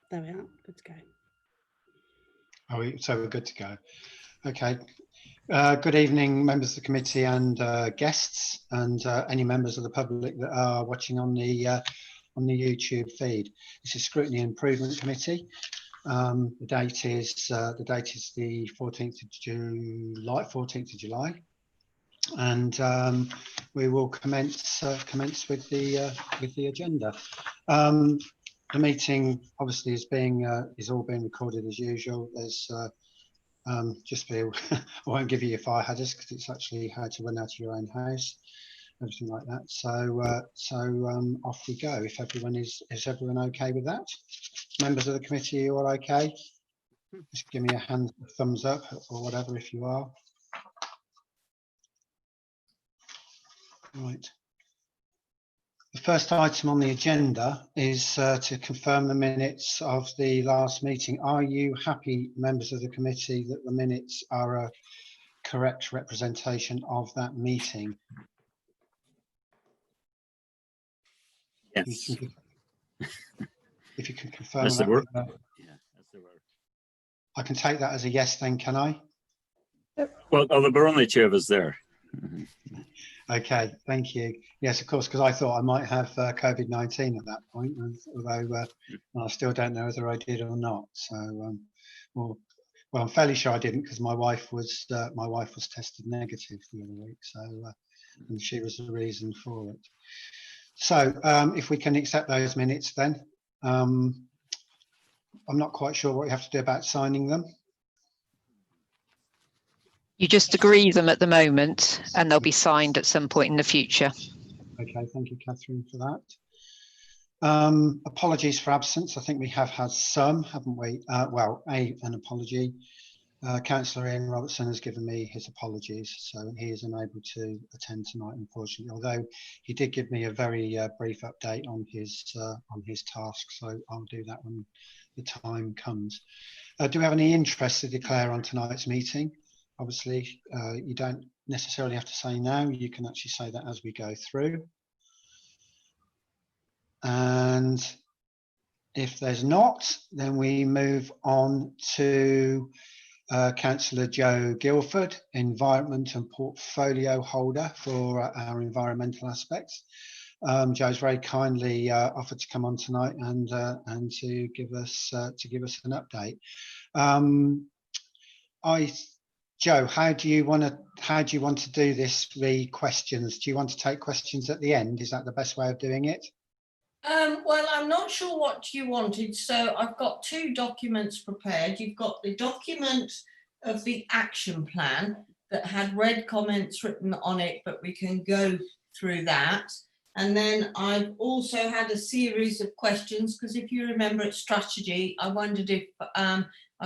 There we are. Good to go. So we're good to go. Okay. Good evening, members of the committee and guests, and any members of the public that are watching on the YouTube feed. This is Scrutiny Improvement Committee. The date is the 14th of July, and we will commence with the agenda. The meeting obviously is all being recorded as usual. There's I won't give you your fire hazards because it's actually how to run out of your own house, everything like that. So off we go. If everyone is everyone okay with that? Members of the committee, are you all okay? Just give me a thumbs up or whatever if you are. Right. The first item on the agenda is to confirm the minutes of the last meeting. Are you happy, members of the committee, that the minutes are a correct representation of that meeting? Yes. If you can confirm That's that. the word. Yeah, that's the word. I can take that as a yes then, can I? Well, there were only two of us there. Okay, thank you. Yes, of course, because I thought I might have COVID-19 at that point, although I still don't know whether I did or not. So, well, I'm fairly sure I didn't because my wife was tested negative the other week, so and she was the reason for it. So, if we can accept those minutes, then I'm not quite sure what you have to do about signing them. You just agree them at the moment and they'll be signed at some point in the future. Okay, thank you, Catherine, for that. Apologies for absence. I think we have had some, haven't we? Well, an apology. Councillor Ian Robertson has given me his apologies, so he is unable to attend tonight, unfortunately, although he did give me a very brief update on his task, so I'll do that when the time comes. Do we have any interest to declare on tonight's meeting? Obviously, you don't necessarily have to say now. You can actually say that as we go through. And if there's not, then we move on to Councillor Joe Guilford, Environment and Portfolio Holder for our environmental aspects. Joe's very kindly offered to come on tonight and to give us an update. Joe, how do you want to do this? The questions. Do you want to take questions at the end? Is that the best way of doing it? Well, I'm not sure what you wanted, so I've got two documents prepared. You've got the document of the action plan that had red comments written on it, but we can go through that. And then I've also had a series of questions, because if you remember at strategy, I wondered if I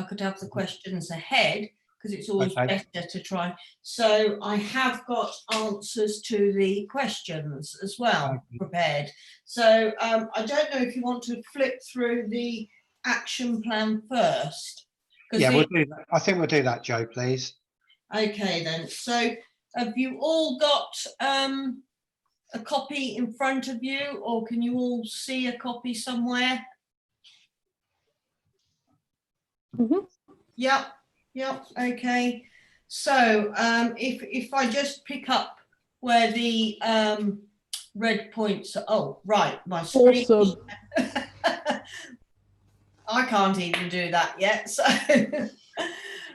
could have the questions ahead, because it's always better to try. So I have got answers to the questions as well prepared. So I don't know if you want to flip through the action plan first. Yeah, we'll do that. I think we'll do that, Joe, please. Okay then. So have you all got a copy in front of you, or can you all see a copy somewhere? Mm-hmm. Yep. Yep. Okay. So if I just pick up where the red points are, oh right, my screen. Awesome. I can't even do that yet. So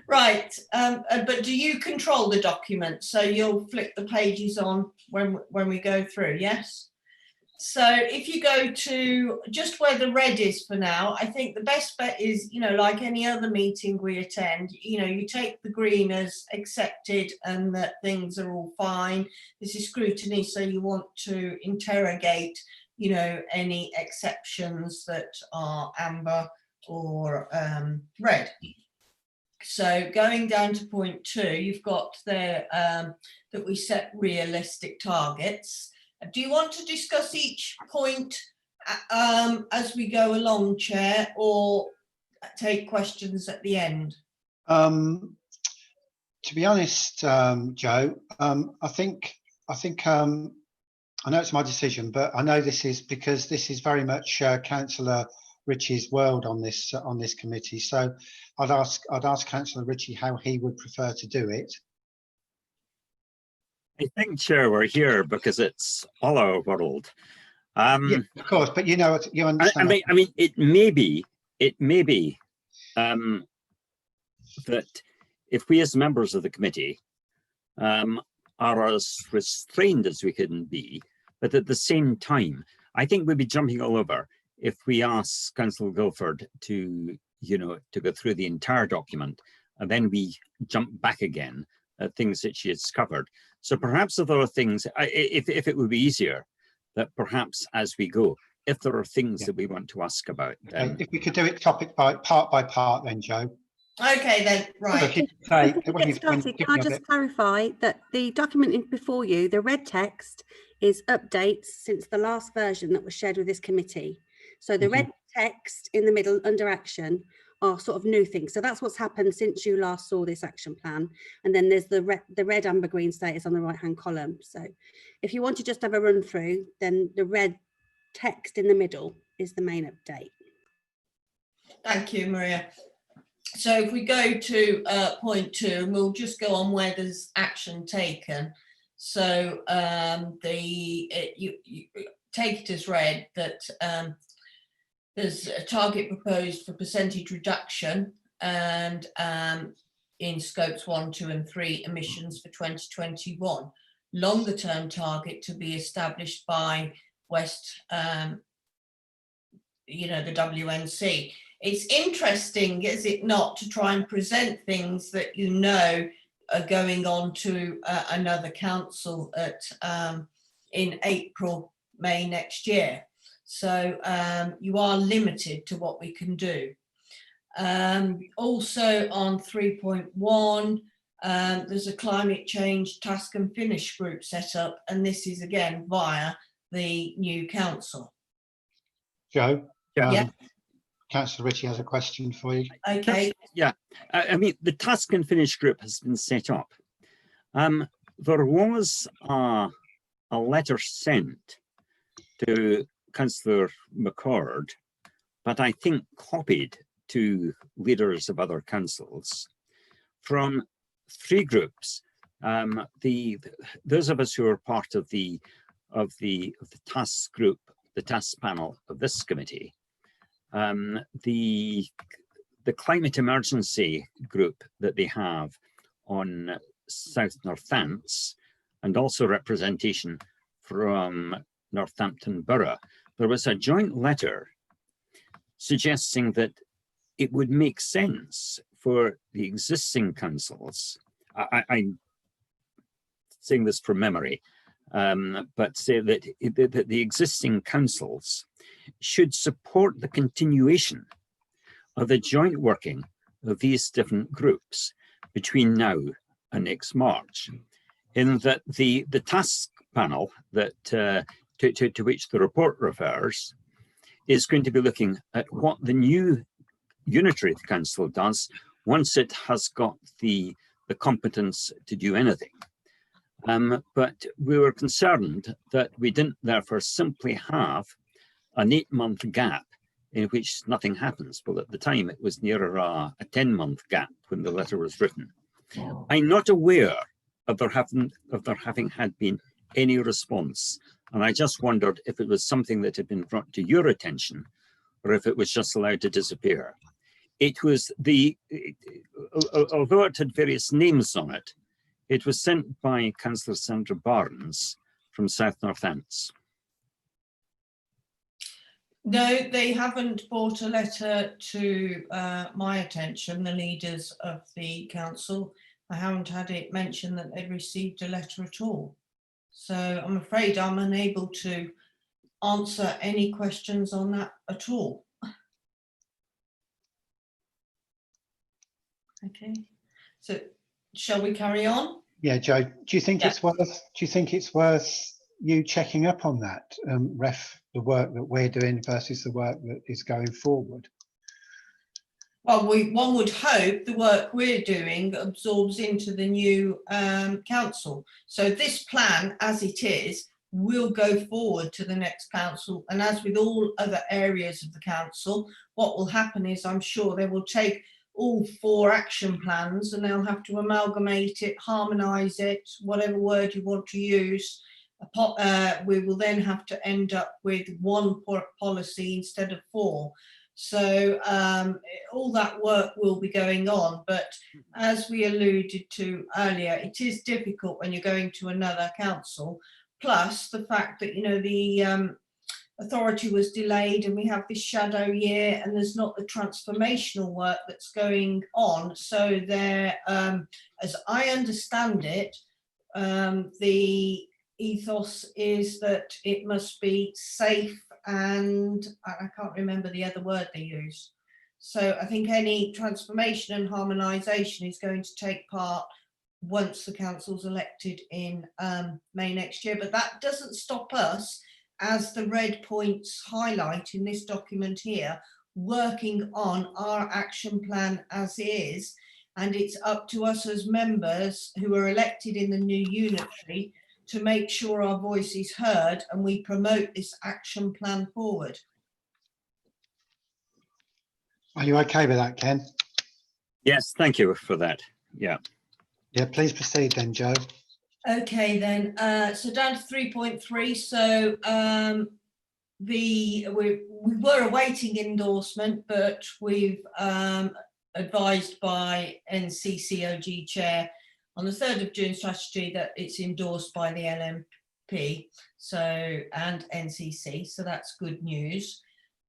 right, but do you control the document? So you'll flick the pages on when we go through, yes? So if you go to just where the red is for now, I think the best bet is, you know, like any other meeting we attend, you know, you take the green as accepted and that things are all fine. This is scrutiny, so you want to interrogate, you know, any exceptions that are amber or red. So going down to point 2, you've got there that we set realistic targets. Do you want to discuss each point as we go along, Chair, or take questions at the end? To be honest, Joe, I think I know it's my decision, but I know this is because this is very much Councillor Richie's world on this committee. So I'd ask Councillor Ritchie how he would prefer to do it. I think, Chair, we're here because it's all our world. Yeah, of course, but you know, you understand. I mean, it may be that if we as members of the committee are as restrained as we can be, but at the same time, I think we'd be jumping all over if we ask Councillor Guilford to, you know, to go through the entire document and then we jump back again at things that she has covered. So perhaps if there are things, if it would be easier, that perhaps as we go, if there are things that we want to ask about, then if we could do it topic by part, then Joe. Okay, then, right. Before we get started, can I just clarify that the document before you, the red text, is updates since the last version that was shared with this committee. So the red text in the middle under action are sort of new things. So that's what's happened since you last saw this action plan. And then there's the red, amber, green status on the right hand column. So if you want to just have a run through, then the red text in the middle is the main update. Thank you, Maria. So if we go to point 2, and we'll just go on where there's action taken. So you take it as read that there's a target proposed for percentage reduction and in scopes 1, 2 and 3 emissions for 2021. Longer term target to be established by West, you know, the WNC. It's interesting, is it not, to try and present things that you know are going on to another council at in April, May next year. So you are limited to what we can do. Also on 3.1, there's a climate change task and finish group set up, and this is again via the new council. Joe? Yeah. Councillor Ritchie has a question for you. Okay. yeah, I mean, the task and finish group has been set up. There was a letter sent to Councillor McCord, but I think copied to leaders of other councils from 3 groups. Those of us who are part of the task group, the task panel of this committee, the climate emergency group that they have on South Northants, and also representation from Northampton Borough. There was a joint letter suggesting that it would make sense for the existing councils, I'm saying this from memory, but say that the existing councils should support the continuation of the joint working of these different groups between now and next March, in that the task panel that to which the report refers is going to be looking at what the new unitary council does once it has got the competence to do anything. But we were concerned that we didn't therefore simply have an 8-month gap in which nothing happens. Well, at the time it was nearer a 10-month gap when the letter was written. I'm not aware of there having had been any response, and I just wondered if it was something that had been brought to your attention or if it was just allowed to disappear. It was although it had various names on it, it was sent by Councillor Sandra Barnes from South Northants. No, they haven't brought a letter to my attention, the leaders of the council. I haven't had it mentioned that they'd received a letter at all. So I'm afraid I'm unable to answer any questions on that at all. Okay, so shall we carry on? Yeah, Joe, do you think it's worth you checking up on that, the work that we're doing versus the work that is going forward? Well, one would hope the work we're doing absorbs into the new council. So this plan, as it is, will go forward to the next council. And as with all other areas of the council, what will happen is I'm sure they will take all 4 action plans and they'll have to amalgamate it, harmonise it, whatever word you want to use. We will then have to end up with 1 policy instead of 4. So all that work will be going on, but as we alluded to earlier, it is difficult when you're going to another council, plus the fact that, you know, the authority was delayed and we have this shadow year and there's not the transformational work that's going on. So there, as I understand it, the ethos is that it must be safe, and I can't remember the other word they use. So I think any transformation and harmonisation is going to take part once the council's elected in May next year. But that doesn't stop us, as the red points highlight in this document here, working on our action plan as is. And it's up to us as members who are elected in the new unitary to make sure our voice is heard and we promote this action plan forward. Are you okay with that, Ken? Yes, thank you for that. Yeah. Yeah, please proceed then, Joe. Okay then, so down to 3.3. So we were awaiting endorsement, but we've advised by NCCOG Chair on the 3rd of June strategy that it's endorsed by the LMP and NCC, so that's good news.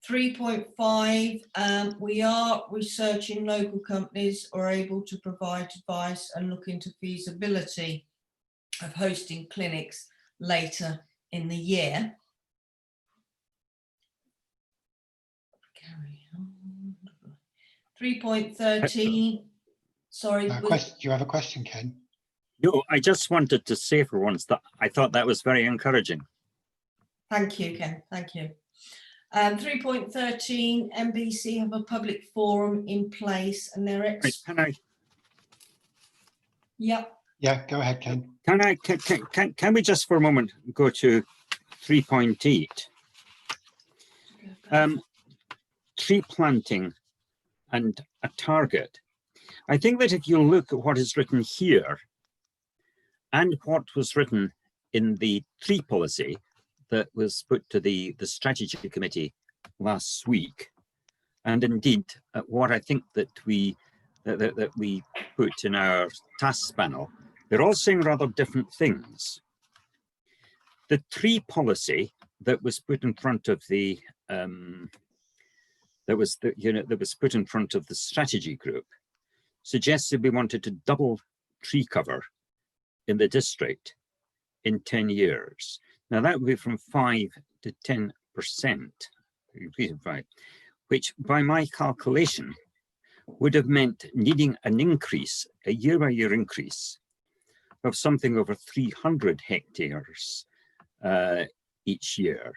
3.5, we are researching local companies are able to provide advice and look into feasibility of hosting clinics later in the year. Carry on. 3.13. Sorry. Do you have a question, Ken? No, I just wanted to say for once that I thought that was very encouraging. Thank you, Ken. Thank you. 3.13, MBC have a public forum in place and they're Yep. Yeah, go ahead, Ken. Can we just for a moment go to 3.8? Tree planting and a target. I think that if you look at what is written here and what was written in the tree policy that was put to the strategy committee last week, and indeed what I think that we put in our tasks panel, they're all saying rather different things. The tree policy that was put in front of the that was put in front of the strategy group suggested we wanted to double tree cover in the district in 10 years. Now that would be from 5 to 10%, which by my calculation would have meant needing an increase, a year-by-year increase of something over 300 hectares each year.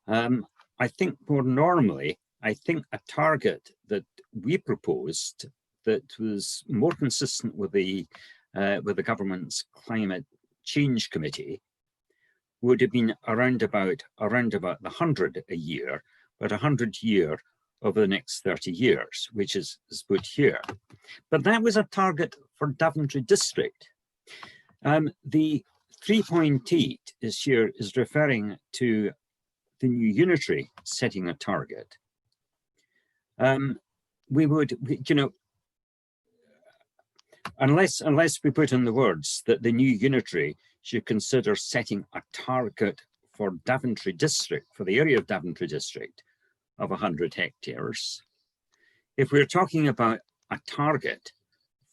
I think more normally, I think a target that we proposed that was more consistent with the government's climate change committee would have been around about the 100 a year, but 100 year over the next 30 years, which is put here. But that was a target for Daventry district. The 3.8 is referring to the new unitary setting a target. We would, unless we put in the words that the new unitary should consider setting a target for Daventry district, for the area of Daventry district of 100 hectares. If we're talking about a target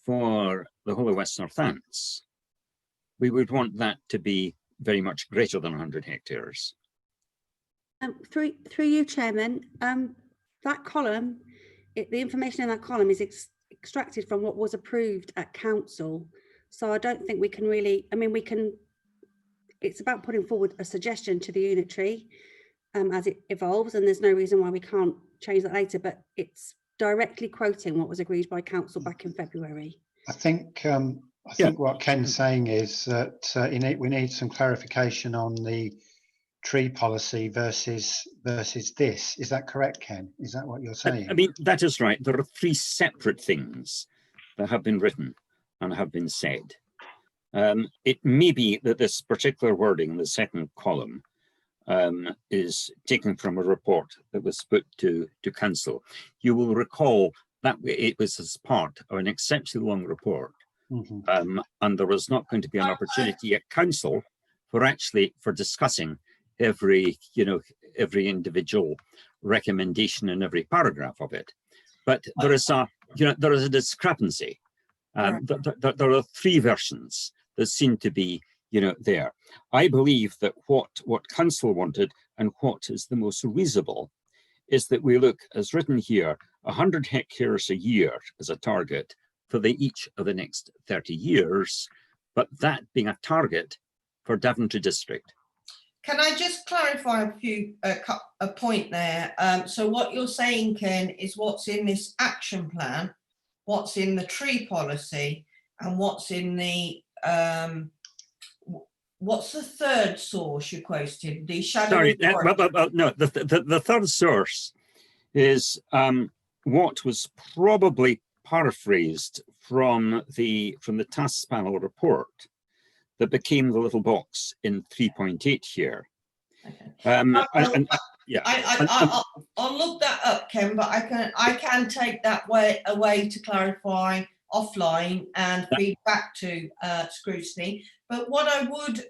for the whole of West Northants, we would want that to be very much greater than 100 hectares. Through you, Chairman, that column, the information in that column is extracted from what was approved at council. So I don't think we can really, it's about putting forward a suggestion to the unitary as it evolves, and there's no reason why we can't change that later, but it's directly quoting what was agreed by council back in February. I think I think what Ken's saying is that we need some clarification on the tree policy versus this. Is that correct, Ken? Is that what you're saying? I mean, that is right. There are three separate things that have been written and have been said. It may be that this particular wording in the second column is taken from a report that was put to council. You will recall that it was as part of an exceptionally long report, and there was not going to be an opportunity at council for discussing every individual recommendation in every paragraph of it. But there is a discrepancy. There are three versions that seem to be there. I believe that what council wanted and what is the most reasonable is that we look, as written here, 100 hectares a year as a target for each of the next 30 years, but that being a target for Daventry district. Can I just clarify a point there? So what you're saying, Ken, is what's in this action plan, what's in the tree policy, and what's in the what's the third source you quoted? The shadow. Sorry, no. The third source is what was probably paraphrased from the task panel report that became the little box in 3.8 here. Okay. I'll look that up, Ken, but I can take that away to clarify offline and feed back to Scrutiny. But what I would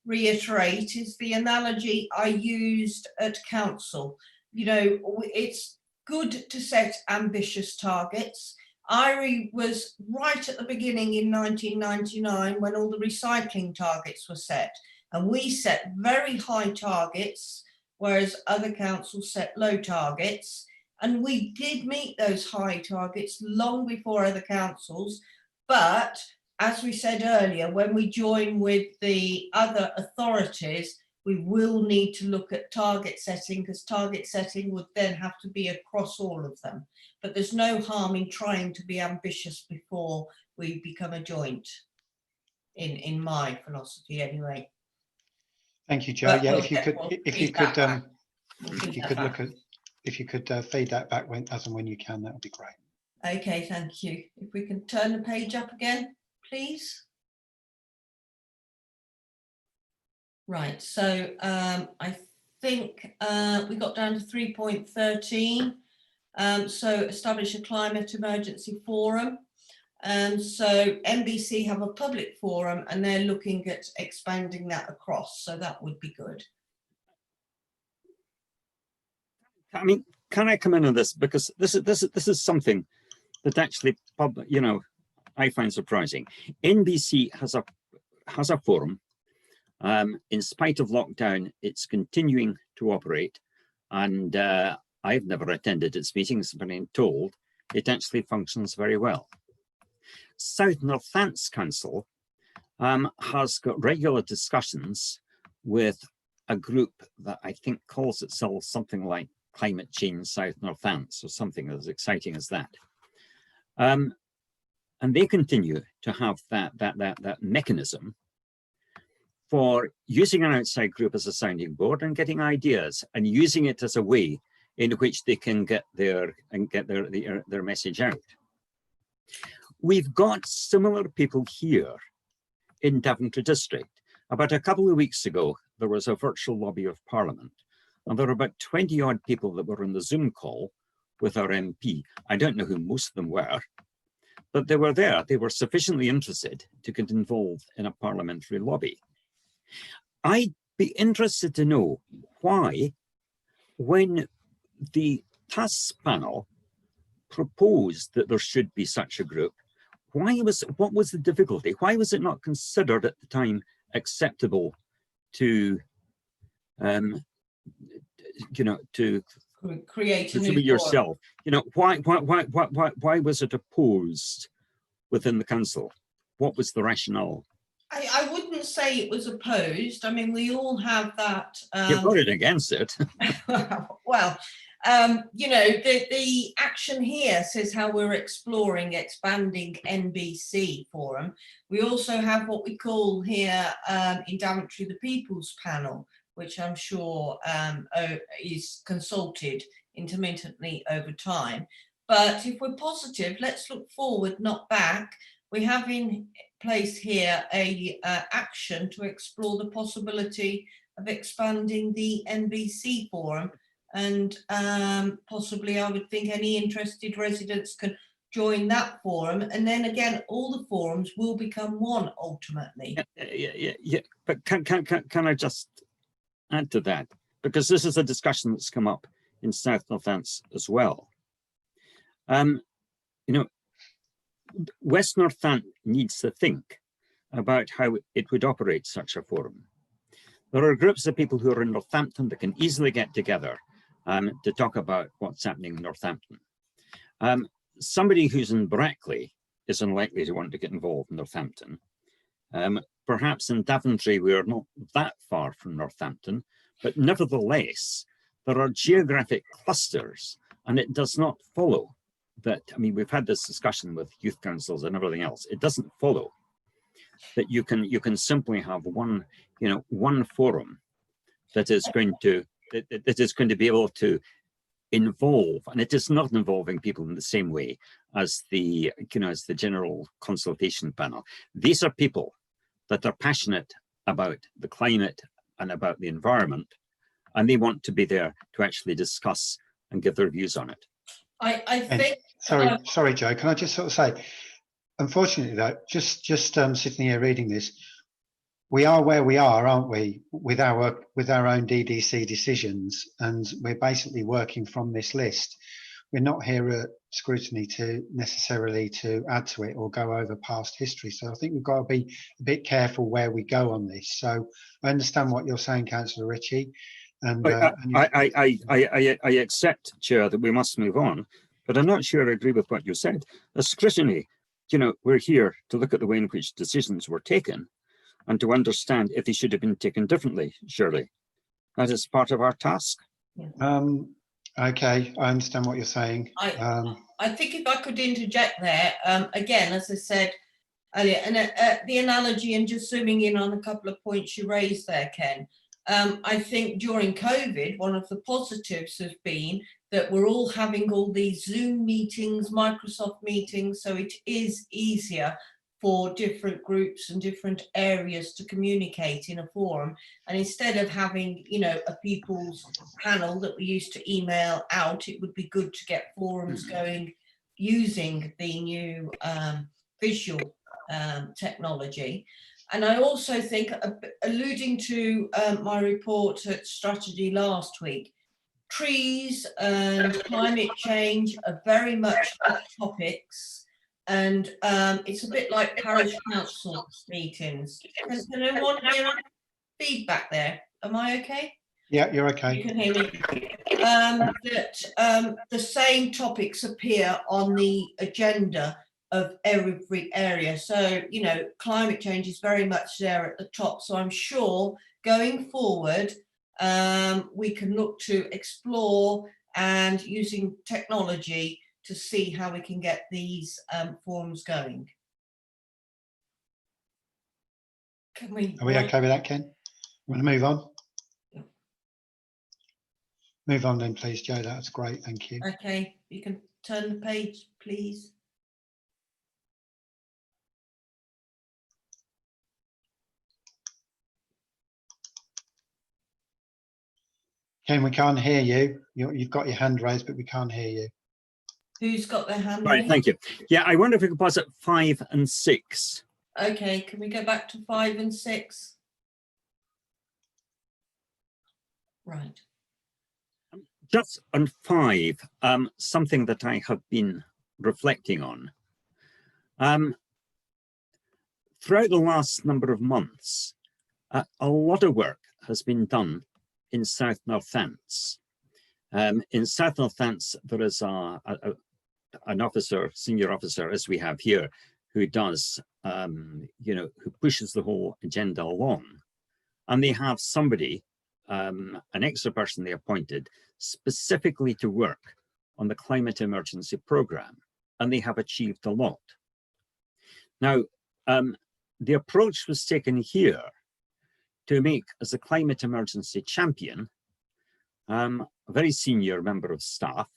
reiterate is the analogy I used at council. It's good to set ambitious targets. IRI was right at the beginning in 1999 when all the recycling targets were set, and we set very high targets, whereas other councils set low targets. And we did meet those high targets long before other councils. But as we said earlier, when we join with the other authorities, we will need to look at target setting, because target setting would then have to be across all of them. But there's no harm in trying to be ambitious before we become a joint, in my philosophy anyway. Thank you, Jo. But yeah, we'll if you could feed that back as and when you can, that would be great. Okay, thank you. If we can turn the page up again, please. Right, so I think we got down to 3.13. So establish a climate emergency forum. So NBC have a public forum and they're looking at expanding that across, so that would be good. I mean, can I come in on this? Because this is something that actually, I find surprising. NBC has a forum. In spite of lockdown, it's continuing to operate, and I've never attended its meetings, but I'm told it actually functions very well. South Northants Council has got regular discussions with a group that I think calls itself something like Climate Change South Northants, or something as exciting as that. And they continue to have that mechanism for using an outside group as a sounding board and getting ideas and using it as a way in which they can get their message out. We've got similar people here in Daventry district. About a couple of weeks ago, there was a virtual lobby of Parliament, and there were about 20 odd people that were on the Zoom call with our MP. I don't know who most of them were, but they were there. They were sufficiently interested to get involved in a parliamentary lobby. I'd be interested to know why, when the task panel proposed that there should be such a group, what was the difficulty? Why was it not considered at the time acceptable to to create a new yourself? Why was it opposed within the council? What was the rationale? I wouldn't say it was opposed. I mean, we all have that. You voted against it. Well, you know, the action here says how we're exploring expanding NBC forum. We also have what we call here in Daventry the People's Panel, which I'm sure is consulted intermittently over time. But if we're positive, let's look forward, not back. We have in place here a action to explore the possibility of expanding the NBC forum, and possibly I would think any interested residents can join that forum, and then again all the forums will become one ultimately. Yeah. But can I just add to that, because this is a discussion that's come up in South Northants as well. You know, West Northant needs to think about how it would operate such a forum. There are groups of people who are in Northampton that can easily get together to talk about what's happening in Northampton. Somebody who's in Brackley is unlikely to want to get involved in Northampton. Perhaps in Daventry, we are not that far from Northampton, but nevertheless, there are geographic clusters, and it does not follow that. I mean, we've had this discussion with youth councils and everything else. It doesn't follow that you can simply have one, you know, one forum that is going to be able to involve, and it is not involving people in the same way as the, you know, as the general consultation panel. These are people that are passionate about the climate and about the environment, and they want to be there to actually discuss and give their views on it. I think. Sorry, Joe. Can I just sort of say, unfortunately, though, just sitting here reading this, we are where we are, aren't we, with our own DDC decisions, and we're basically working from this list. We're not here at Scrutiny to necessarily to add to it or go over past history. So I think we've got to be a bit careful where we go on this. So I understand what you're saying, Councillor Ritchie. And I accept, Chair, that we must move on, but I'm not sure I agree with what you said. A Scrutiny, you know, we're here to look at the way in which decisions were taken and to understand if they should have been taken differently, surely. That is part of our task. Okay, I understand what you're saying. I think if I could interject there, again, as I said earlier, and the analogy, and just zooming in on a couple of points you raised there, Ken, I think during COVID, one of the positives has been that we're all having all these Zoom meetings, Microsoft meetings, so it is easier for different groups and different areas to communicate in a forum. And instead of having, you know, a people's panel that we used to email out, it would be good to get forums going using the new visual technology. And I also think, alluding to my report at Strategy last week, trees and climate change are very much hot topics. And it's a bit like parish council meetings. Can anyone hear feedback there? Am I okay? Yeah, you're okay. You can hear me. The same topics appear on the agenda of every area. So, you know, climate change is very much there at the top. So I'm sure going forward, we can look to explore and using technology to see how we can get these forums going. Are we okay with that, Ken? You want to move on? Yeah. Move on then, please, Joe. That's great. Thank you. Okay, you can turn the page, please. Ken, we can't hear you. You've got your hand raised, but we can't hear you. Who's got their hand Right, raised? thank you. Yeah, I wonder if we could pause at 5 and 6. Okay, can we go back to 5 and 6? Right. Just on 5, something that I have been reflecting on. Throughout the last number of months, a lot of work has been done in South Northants. In South Northants, there is an officer, senior officer, as we have here, who does, you know, who pushes the whole agenda along. And they have somebody an extra person they appointed specifically to work on the climate emergency programme, and they have achieved a lot. Now, the approach was taken here to make, as a climate emergency champion, a very senior member of staff,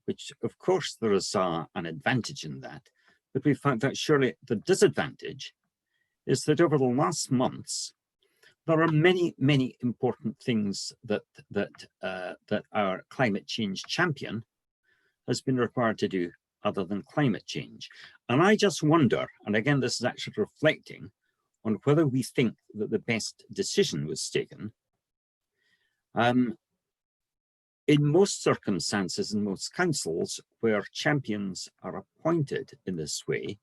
which of course there is an advantage in that, but we found that surely the disadvantage is that over the last months, there are many, many important things that our climate change champion has been required to do other than climate change. And I just wonder, and again, this is actually reflecting on whether we think that the best decision was taken. In most circumstances, in most councils where champions are appointed in this way,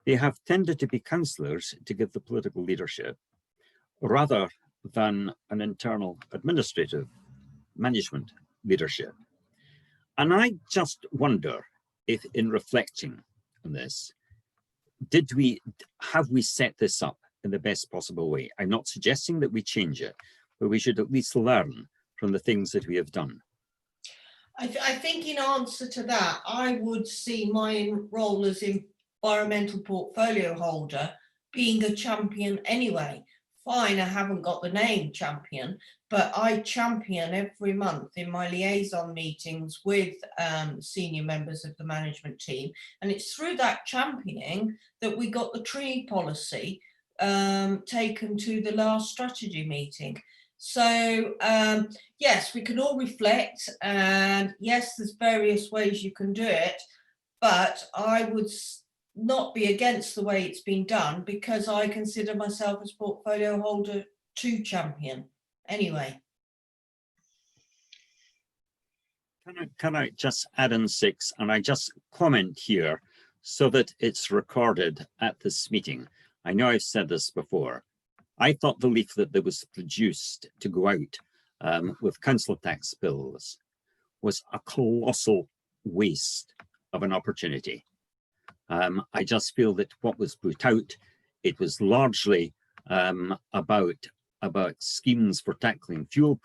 they have tended to be councillors to give the political leadership rather than an internal administrative management leadership. And I just wonder if, in reflecting on this, have we set this up in the best possible way? I'm not suggesting that we change it, but we should at least learn from the things that we have done. I think in answer to that, I would see my role as environmental portfolio holder being a champion anyway. Fine, I haven't got the name champion, but I champion every month in my liaison meetings with senior members of the management team. And it's through that championing that we got the tree policy taken to the last strategy meeting. So yes, we can all reflect, and yes, there's various ways you can do it, but I would not be against the way it's been done, because I consider myself as portfolio holder to champion anyway. Can I just add in 6, and I just comment here so that it's recorded at this meeting. I know I've said this before. I thought the leaflet that was produced to go out with council tax bills was a colossal waste of an opportunity. I just feel that what was put out, it was largely about schemes for tackling fuel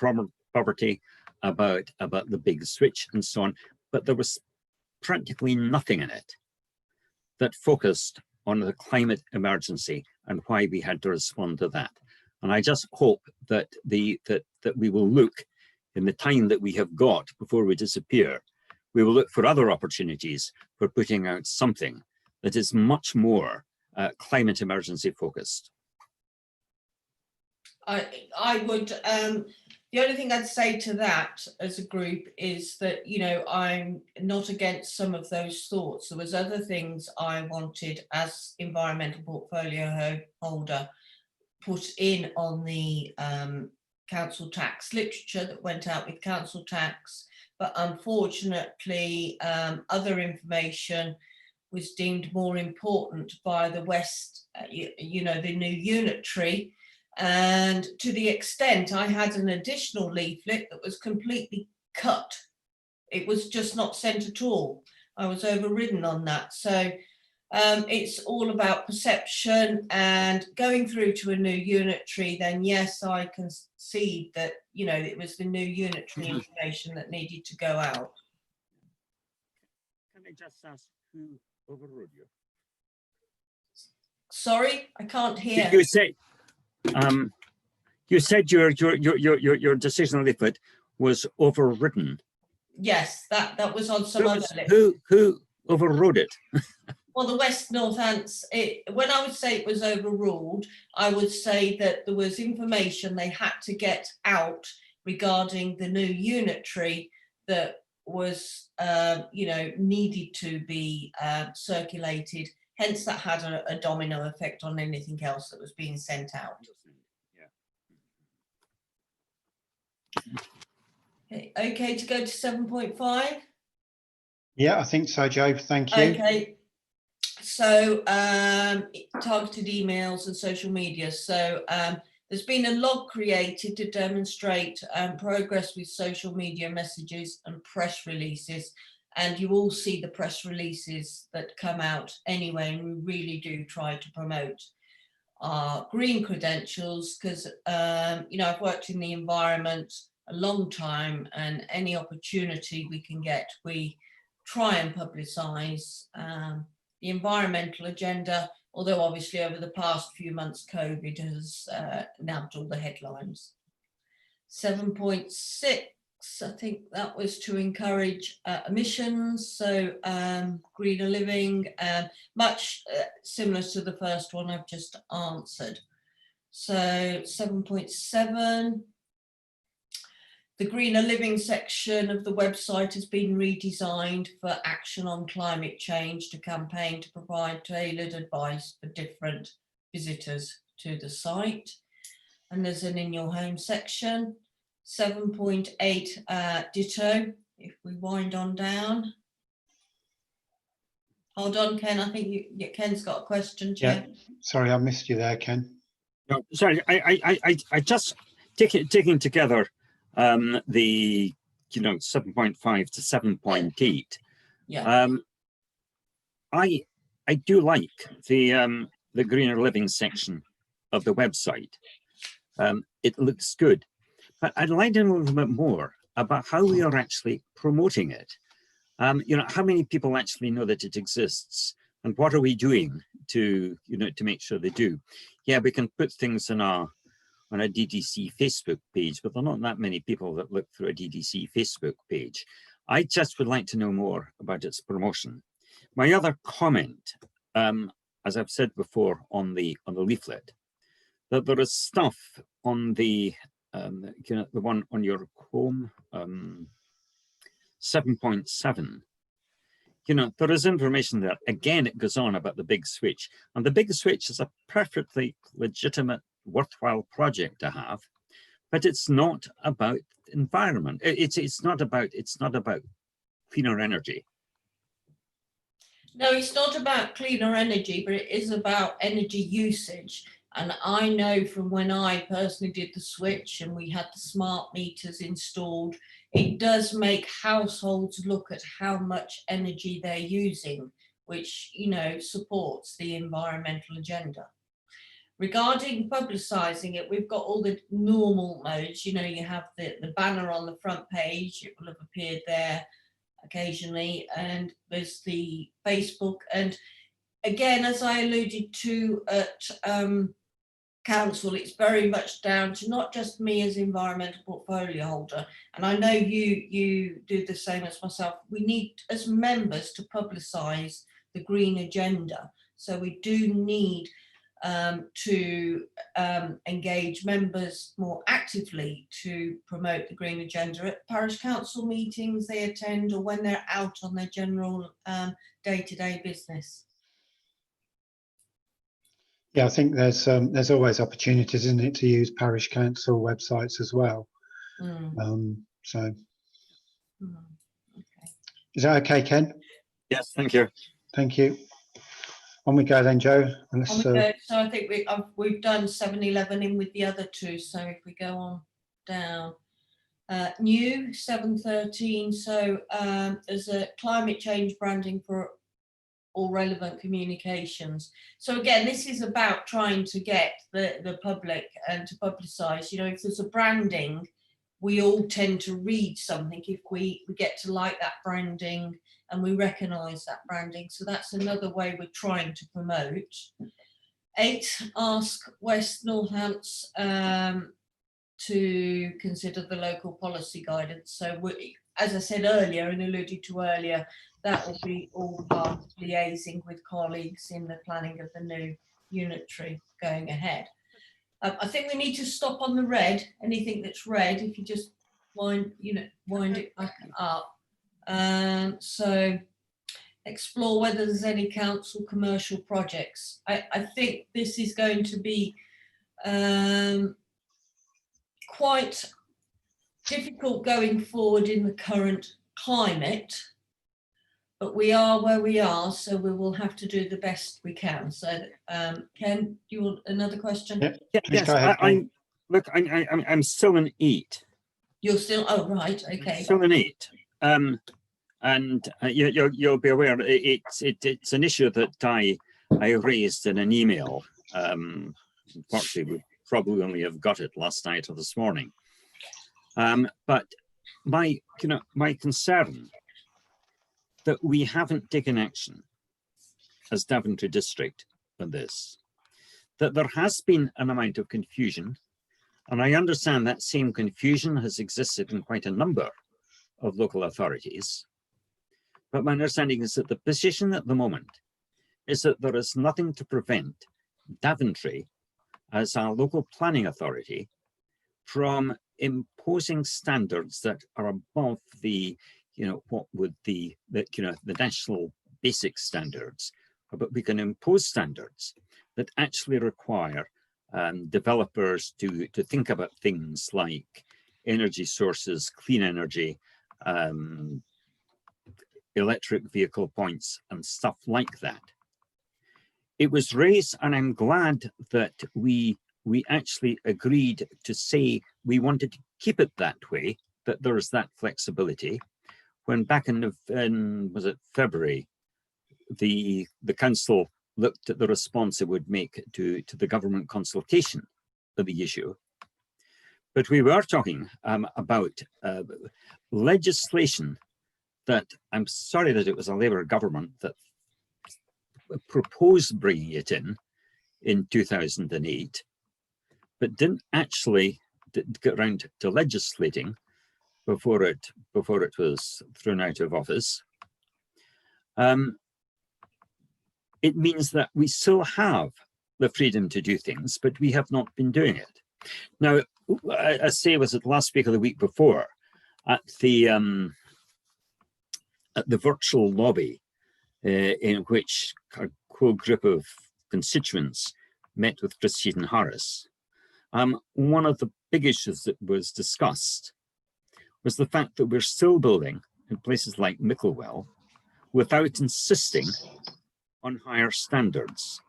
poverty, about the big switch and so on, but there was practically nothing in it that focused on the climate emergency and why we had to respond to that. And I just hope that that we will look, in the time that we have got before we disappear, we will look for other opportunities for putting out something that is much more climate emergency focused. I would, the only thing I'd say to that as a group is that, you know, I'm not against some of those thoughts. There was other things I wanted as environmental portfolio holder put in on the council tax literature that went out with council tax, but unfortunately other information was deemed more important by the West, you know, the new unitary. And to the extent I had an additional leaflet that was completely cut. It was just not sent at all. I was overridden on that. So it's all about perception, and going through to a new unitary, then yes, I concede that, you know, it was the new unitary information that needed to go out. Can I just ask who overrode you? Sorry, I can't hear. You said your decision leaflet was overridden. Yes, that was on some other list. Who overrode it? Well, the West Northants, when I would say it was overruled, I would say that there was information they had to get out regarding the new unitary that was, you know, needed to be circulated. Hence, that had a domino effect on anything else that was being sent out. Okay, to go to 7.5? Yeah, I think so, Joe. Thank you. Okay. So targeted emails and social media. So there's been a log created to demonstrate progress with social media messages and press releases. And you all see the press releases that come out anyway. And we really do try to promote our green credentials because, you know, I've worked in the environment a long time, and any opportunity we can get, we try and publicise the environmental agenda, although obviously over the past few months COVID has nabbed all the headlines. 7.6, I think that was to encourage emissions, so greener living, much similar to the first one I've just answered. So 7.7, the greener living section of the website has been redesigned for action on climate change, to campaign to provide tailored advice for different visitors to the site. And there's an in your home section. 7.8, ditto. If we wind on down. Hold on, Ken, I think Ken's got a question, Chair. Yeah, sorry, I missed you there, Ken. No, sorry, I just taking together the 7.5 to 7.8. Yeah. I do like the greener living section of the website. It looks good, but I'd like to know a little bit more about how we are actually promoting it. How many people actually know that it exists, and what are we doing to to make sure they do? Yeah, we can put things on a DDC Facebook page, but there are not that many people that look through a DDC Facebook page. I just would like to know more about its promotion. My other comment, as I've said before on the leaflet, that there is stuff on the the one on your home, 7.7. There is information there. Again, it goes on about the big switch, and the big switch is a perfectly legitimate, worthwhile project to have, but it's not about environment. It's not about cleaner energy. No, it's not about cleaner energy, but it is about energy usage. And I know from when I personally did the switch and we had the smart meters installed, it does make households look at how much energy they're using, which, supports the environmental agenda. Regarding publicising it, we've got all the normal modes. You have the banner on the front page. It will have appeared there occasionally, and there's the Facebook. And again, as I alluded to at council, it's very much down to not just me as environmental portfolio holder, and I know you do the same as myself. We need, as members, to publicise the green agenda. So we do need to engage members more actively to promote the green agenda at parish council meetings they attend, or when they're out on their general day-to-day business. Yeah, I think there's always opportunities, isn't it, to use parish council websites as well. Okay. Is that okay, Ken? Yes, thank you. Thank you. On we go then, Joe. So I think we've done 7-11 in with the other two. So if we go on down, new 7.13. So there's a climate change branding for all relevant communications. So again, this is about trying to get the public and to publicise. If there's a branding, we all tend to read something if we get to like that branding and we recognise that branding. So that's another way we're trying to promote. 8, ask West Northants to consider the local policy guidance. So as I said earlier and alluded to earlier, that will be all part of liaising with colleagues in the planning of the new unitary going ahead. I think we need to stop on the red. Anything that's red, if you just wind it back up. So explore whether there's any council commercial projects. I think this is going to be quite difficult going forward in the current climate, but we are where we are, so we will have to do the best we can. So Ken, do you want another question? Yeah, Yes, go ahead, I'm still an 8. You're still, oh right, okay. Still an 8. And you'll be aware it's an issue that I raised in an email. Unfortunately, we probably only have got it last night or this morning. But my concern that we haven't taken action as Daventry District on this, that there has been an amount of confusion, and I understand that same confusion has existed in quite a number of local authorities. But my understanding is that the position at the moment is that there is nothing to prevent Daventry as our local planning authority from imposing standards that are above the, what would the national basic standards, but we can impose standards that actually require developers to think about things like energy sources, clean energy, electric vehicle points and stuff like that. It was raised, and I'm glad that we actually agreed to say we wanted to keep it that way, that there is that flexibility. When back in was it February, the council looked at the response it would make to the government consultation of the issue. But we were talking about legislation that, I'm sorry that it was a Labour government that proposed bringing it in 2008, but didn't actually get around to legislating before it was thrown out of office. It means that we still have the freedom to do things, but we have not been doing it. Now, I say, was it last week or the week before, at the virtual lobby, in which a cool group of constituents met with Christine Harris, one of the big issues that was discussed was the fact that we're still building in places like Micklewell without insisting on higher standards.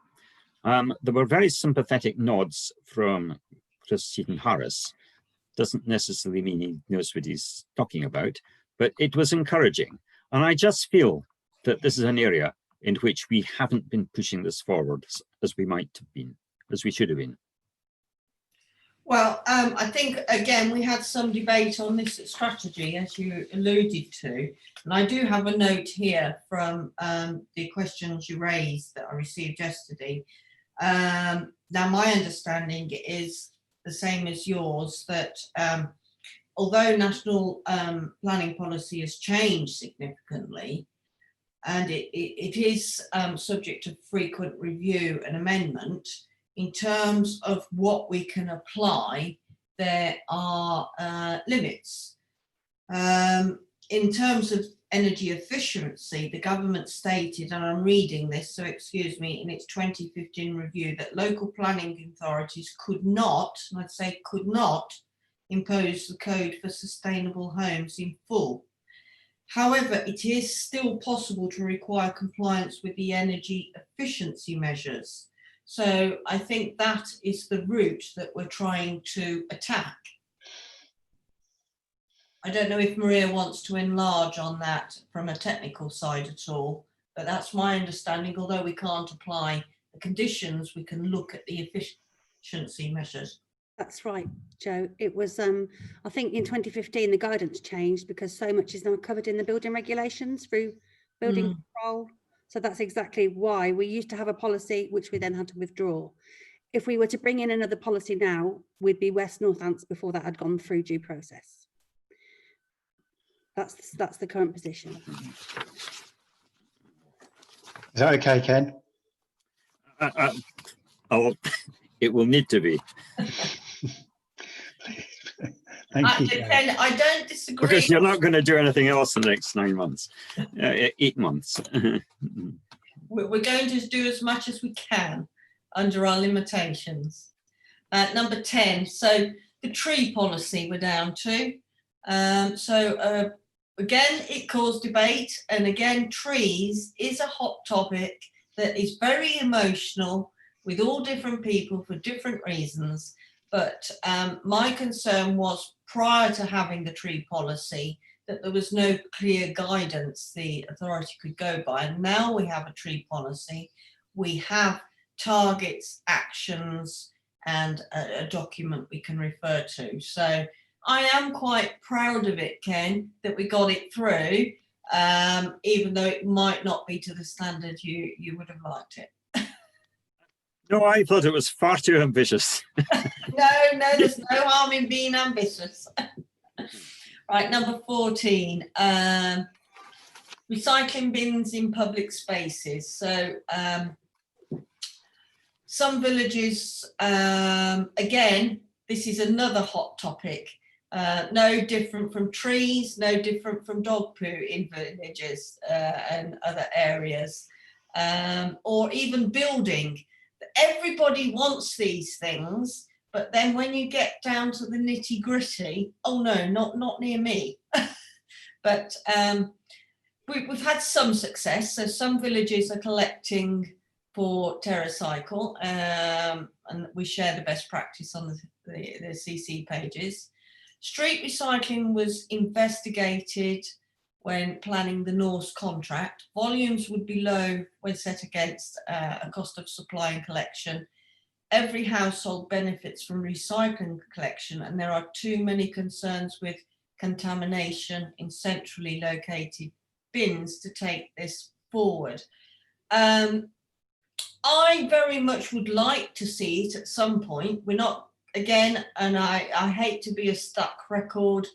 There were very sympathetic nods from Christine Harris. Doesn't necessarily mean he knows what he's talking about, but it was encouraging. And I just feel that this is an area in which we haven't been pushing this forward as we might have been, as we should have been. Well, I think, again, we had some debate on this strategy, as you alluded to. And I do have a note here from the questions you raised that I received yesterday. Now, my understanding is the same as yours, that although national planning policy has changed significantly, and it is subject to frequent review and amendment, in terms of what we can apply, there are limits. In terms of energy efficiency, the government stated, and I'm reading this, so excuse me, in its 2015 review, that local planning authorities could not, and I'd say could not, impose the code for sustainable homes in full. However, it is still possible to require compliance with the energy efficiency measures. So I think that is the route that we're trying to attack. I don't know if Maria wants to enlarge on that from a technical side at all, but that's my understanding. Although we can't apply the conditions, we can look at the efficiency measures. That's right, Joe. It was, I think in 2015, the guidance changed because so much is now covered in the building regulations through building control. So that's exactly why we used to have a policy, which we then had to withdraw. If we were to bring in another policy now, we'd be West Northants before that had gone through due process. That's the current position. Is that okay, Ken? It will need to be. Thank you, Ken, I don't disagree. Because you're not going to do anything else in the next 9 months, 8 months. We're going to do as much as we can under our limitations. Number 10, so the tree policy we're down to. Again, it caused debate, and again, trees is a hot topic that is very emotional with all different people for different reasons. But my concern was, prior to having the tree policy, that there was no clear guidance the authority could go by. And now we have a tree policy, we have targets, actions, and a document we can refer to. So I am quite proud of it, Ken, that we got it through, even though it might not be to the standard you would have liked it. No, I thought it was far too ambitious. No, there's no harm in being ambitious. Right, number 14, recycling bins in public spaces. So some villages, again, this is another hot topic. No different from trees, no different from dog poo in villages and other areas, or even building. Everybody wants these things, but then when you get down to the nitty gritty, oh no, not near me. But we've had some success. So some villages are collecting for TerraCycle, and we share the best practice on the CC pages. Street recycling was investigated when planning the Norse contract. Volumes would be low when set against a cost of supply and collection. Every household benefits from recycling collection, and there are too many concerns with contamination in centrally located bins to take this forward. I very much would like to see it at some point. We're not, again, and I hate to be a stuck record.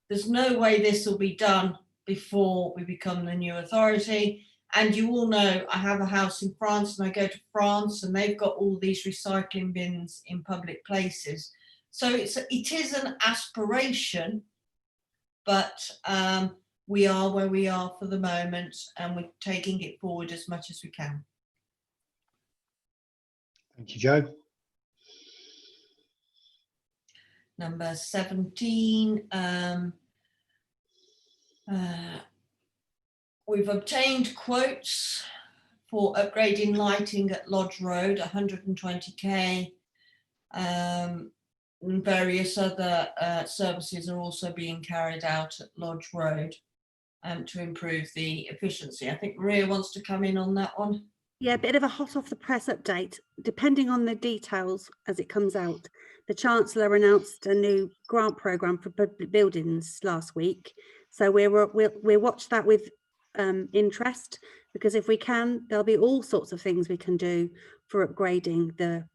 There's no way this will be done before we become the new authority. And you all know I have a house in France, and I go to France and they've got all these recycling bins in public places. So it is an aspiration, but we are where we are for the moment, and we're taking it forward as much as we can. Thank you, Jo. Number 17, we've obtained quotes for upgrading lighting at Lodge Road, 120k. And various other services are also being carried out at Lodge Road to improve the efficiency. I think Maria wants to come in on that one. Yeah, a bit of a hot off the press update. Depending on the details as it comes out, the Chancellor announced a new grant programme for public buildings last week. So we'll watch that with interest, because if we can, there'll be all sorts of things we can do for upgrading the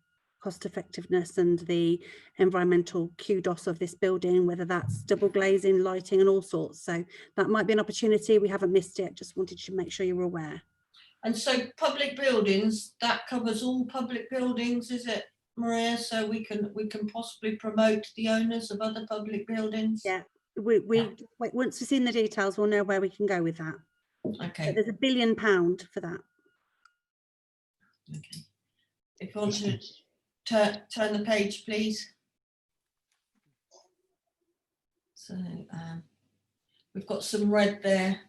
cost effectiveness and the environmental kudos of this building, whether that's double glazing, lighting and all sorts. So that might be an opportunity. We haven't missed it. Just wanted to make sure you were aware. And so public buildings, that covers all public buildings, is it, Maria? So we can possibly promote the owners of other public buildings? Yeah, once we've seen the details, we'll know where we can go with that. Okay. But there's £1 billion for that. Okay. If you want to turn the page, please. So we've got some red there.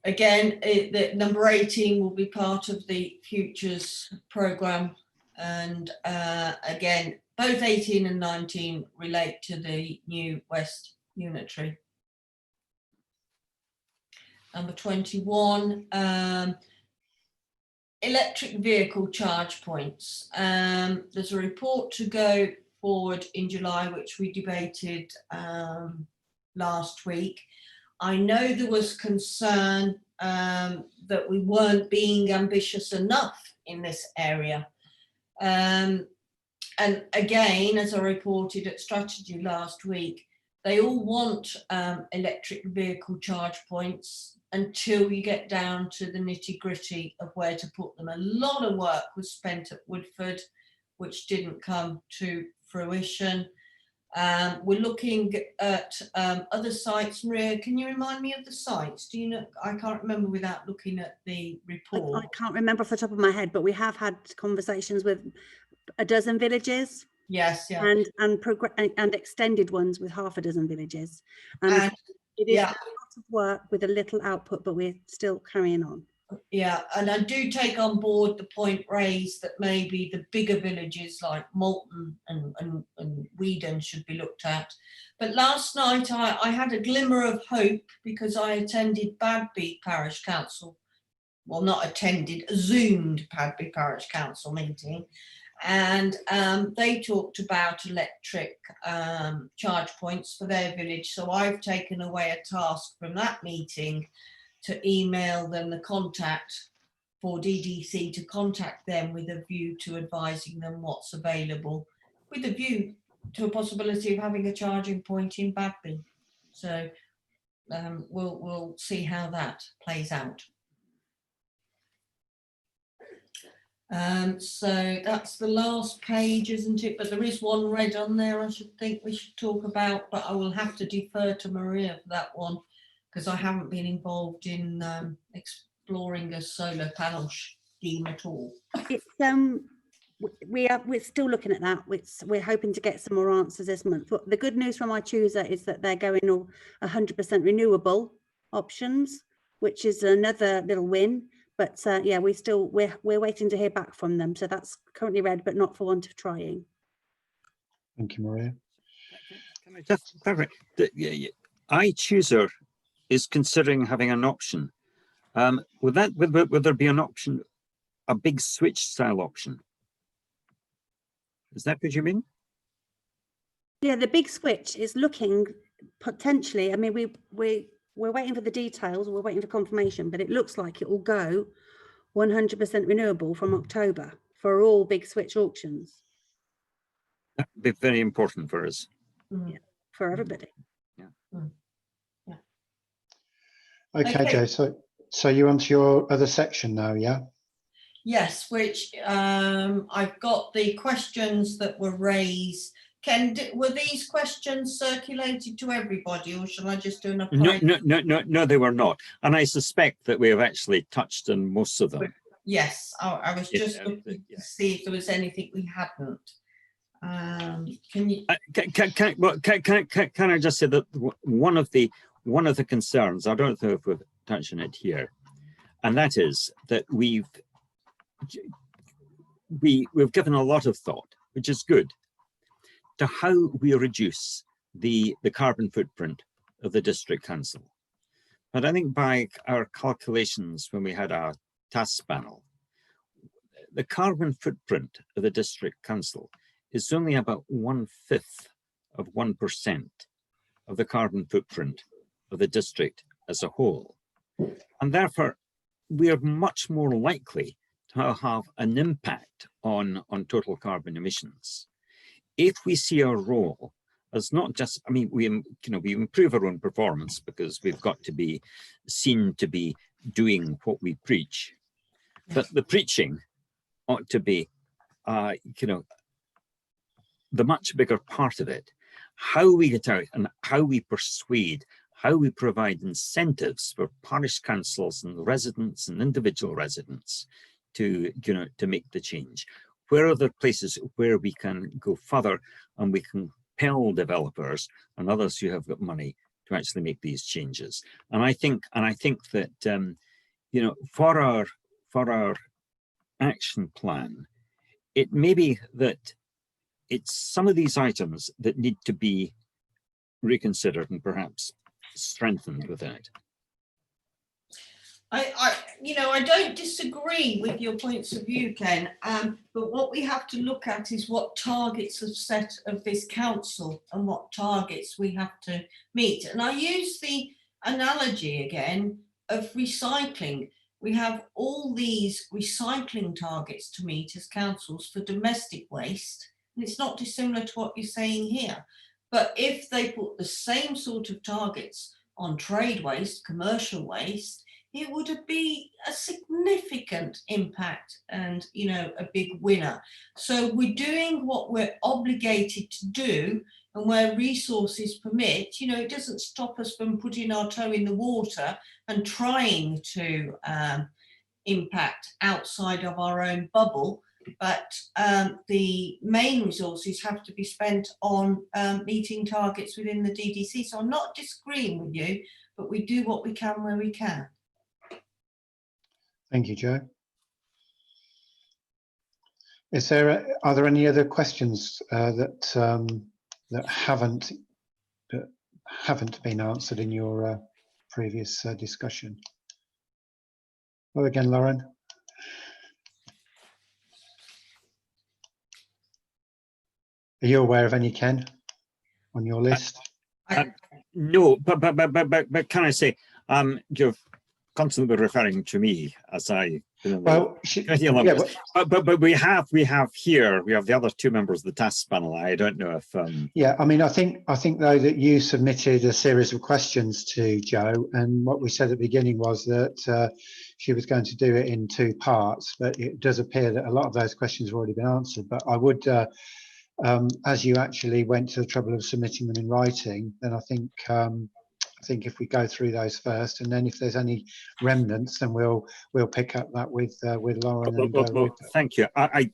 Again, the number 18 will be part of the Futures programme, and again, both 18 and 19 relate to the new West Unitary. Number 21, electric vehicle charge points. There's a report to go forward in July, which we debated last week. I know there was concern that we weren't being ambitious enough in this area. And again, as I reported at Strategy last week, they all want electric vehicle charge points until you get down to the nitty gritty of where to put them. A lot of work was spent at Woodford, which didn't come to fruition. We're looking at other sites. Maria, can you remind me of the sites? Do you know? I can't remember without looking at the report. I can't remember off the top of my head, but we have had conversations with a dozen villages. Yes, yeah. And extended ones with half a dozen villages. And it is a lot of work with a little output, but we're still carrying on. Yeah, and I do take on board the point raised that maybe the bigger villages like Moulton and Weedon should be looked at. But last night I had a glimmer of hope because I attended Badby Parish Council. Well, not attended, a Zoomed Badby Parish Council meeting. and they talked about electric charge points for their village. So I've taken away a task from that meeting to email them the contact for DDC, to contact them with a view to advising them what's available, with a view to a possibility of having a charging point in Bagby. So we'll see how that plays out. So that's the last page, isn't it? But there is one red on there I should think we should talk about, but I will have to defer to Maria for that one because I haven't been involved in exploring a solar panel scheme at all. It's we're still looking at that. We're hoping to get some more answers this month. But the good news from our chooser is that they're going all 100% renewable options, which is another little win. But yeah, we're waiting to hear back from them. So that's currently red, but not for want of trying. Thank you, Maria. Can I just clarify? iChooser is considering having an option. Would there be an option, a big switch style option? Is that what you mean? Yeah, the big switch is looking potentially. I mean, we're waiting for the details. We're waiting for confirmation, but it looks like it will go 100% renewable from October for all big switch auctions. That would be very important for us. Yeah, for everybody. Yeah. Yeah. Okay, Jo. So you're onto your other section now, yeah? Yes, which I've got the questions that were raised. Ken, were these questions circulated to everybody, or shall I just do an apply? No, they were not. And I suspect that we have actually touched on most of them. Yes, I was just looking to see if there was anything we hadn't. Can you? Can I just say that one of the concerns, I don't know if we've touched on it here, and that is that we've given a lot of thought, which is good, to how we reduce the carbon footprint of the district council. But I think by our calculations when we had our task panel, the carbon footprint of the district council is only about 1/5 of 1% of the carbon footprint of the district as a whole. And therefore, we are much more likely to have an impact on total carbon emissions if we see our role as not just, I mean, we improve our own performance because we've got to be seen to be doing what we preach, but the preaching ought to be, the much bigger part of it. How we get out and how we persuade, how we provide incentives for parish councils and residents and individual residents to make the change. Where are the places where we can go further and we can compel developers and others who have got money to actually make these changes? And I think that for our action plan, it may be that it's some of these items that need to be reconsidered and perhaps strengthened within it. I don't disagree with your points of view, Ken, but what we have to look at is what targets are set of this council and what targets we have to meet. And I use the analogy again of recycling. We have all these recycling targets to meet as councils for domestic waste, and it's not dissimilar to what you're saying here. But if they put the same sort of targets on trade waste, commercial waste, it would be a significant impact and, a big winner. So we're doing what we're obligated to do, and where resources permit, it doesn't stop us from putting our toe in the water and trying to impact outside of our own bubble. But the main resources have to be spent on meeting targets within the DDC. So I'm not disagreeing with you, but we do what we can where we can. Thank you, Jo. Are there any other questions that haven't been answered in your previous discussion? Well, again, Lauren. Are you aware of any, Ken, on your list? No, but can I say, you're constantly referring to me as I. Well, but we have the other two members of the task panel. I don't know if. Yeah, I mean, I think though that you submitted a series of questions to Jo, and what we said at the beginning was that she was going to do it in 2 parts, but it does appear that a lot of those questions have already been answered. But I would, as you actually went to the trouble of submitting them in writing, then I think if we go through those first, and then if there's any remnants, then we'll pick up that with Lauren and Rupert. Thank you. I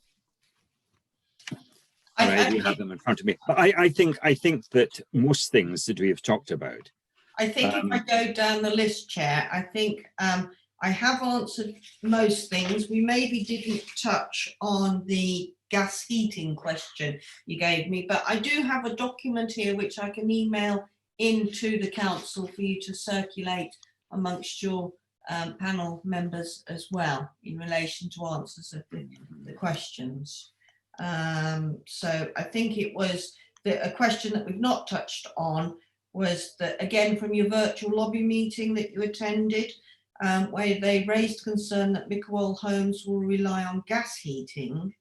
do have them in front of me, but I think that most things that we have talked about. I think if I go down the list, Chair, I think I have answered most things. We maybe didn't touch on the gas heating question you gave me, but I do have a document here which I can email into the council for you to circulate amongst your panel members as well in relation to answers of the questions. So I think it was a question that we've not touched on was that, again, from your virtual lobby meeting that you attended, where they raised concern that Micklewell homes will rely on gas heating.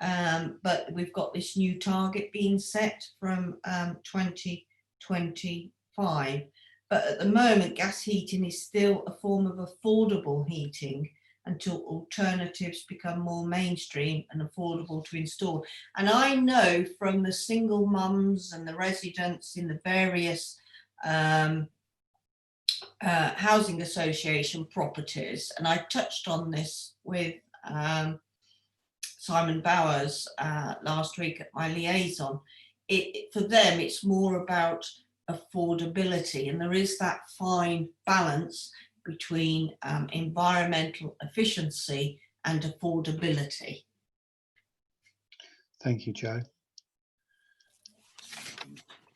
But we've got this new target being set from 2025. But at the moment, gas heating is still a form of affordable heating until alternatives become more mainstream and affordable to install. And I know from the single mums and the residents in the various housing association properties, and I touched on this with Simon Bowers last week at my liaison. For them, it's more about affordability, and there is that fine balance between environmental efficiency and affordability. Thank you, Jo.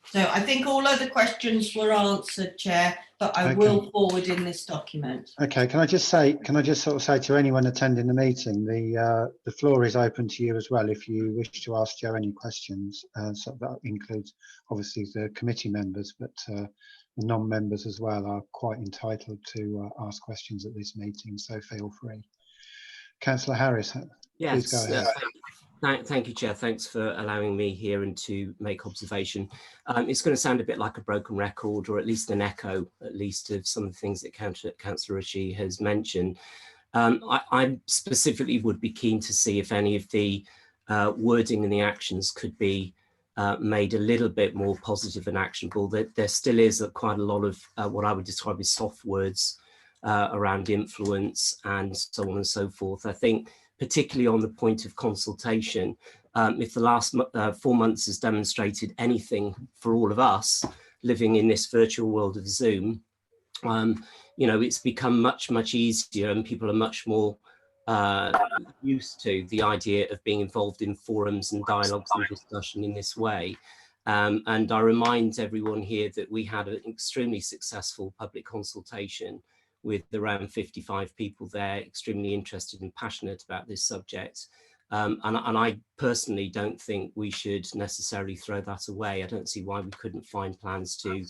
So I think all other questions were answered, Chair, but I will forward in this document. Okay, can I just sort of say to anyone attending the meeting, the floor is open to you as well if you wish to ask Jo any questions. So that includes obviously the committee members, but the non-members as well are quite entitled to ask questions at this meeting, so feel free. Councillor Harris, please go ahead. Thank you, Chair. Thanks for allowing me here and to make observation. It's going to sound a bit like a broken record, or at least an echo, at least, of some of the things that Councillor Ritchie has mentioned. I specifically would be keen to see if any of the wording and the actions could be made a little bit more positive and actionable. There still is quite a lot of what I would describe as soft words around influence and so on and so forth. I think particularly on the point of consultation, if the last 4 months has demonstrated anything for all of us living in this virtual world of Zoom, you know, it's become much easier, and people are much more used to the idea of being involved in forums and dialogues and discussion in this way. And I remind everyone here that we had an extremely successful public consultation with around 55 people there, extremely interested and passionate about this subject. And I personally don't think we should necessarily throw that away. I don't see why we couldn't find plans to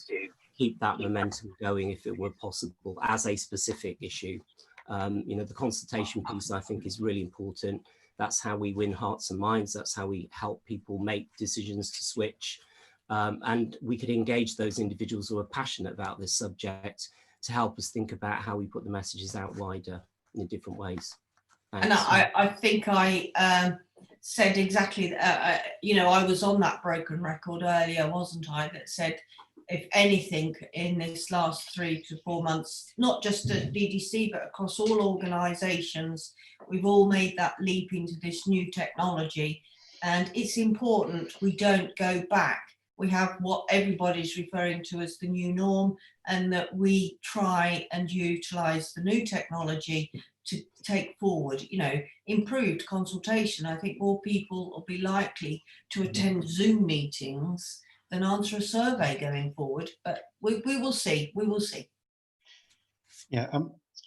keep that momentum going if it were possible as a specific issue. You know, the consultation piece I think is really important. That's how we win hearts and minds. That's how we help people make decisions to switch. And we could engage those individuals who are passionate about this subject to help us think about how we put the messages out wider in different ways. Thanks. And I think I said exactly, you know, I was on that broken record earlier, wasn't I, that said, if anything in this last 3 to 4 months, not just at DDC, but across all organisations, we've all made that leap into this new technology. And it's important we don't go back. We have what everybody's referring to as the new norm, and that we try and utilise the new technology to take forward, you know, improved consultation. I think more people will be likely to attend Zoom meetings than answer a survey going forward, but we will see, we will see. Yeah,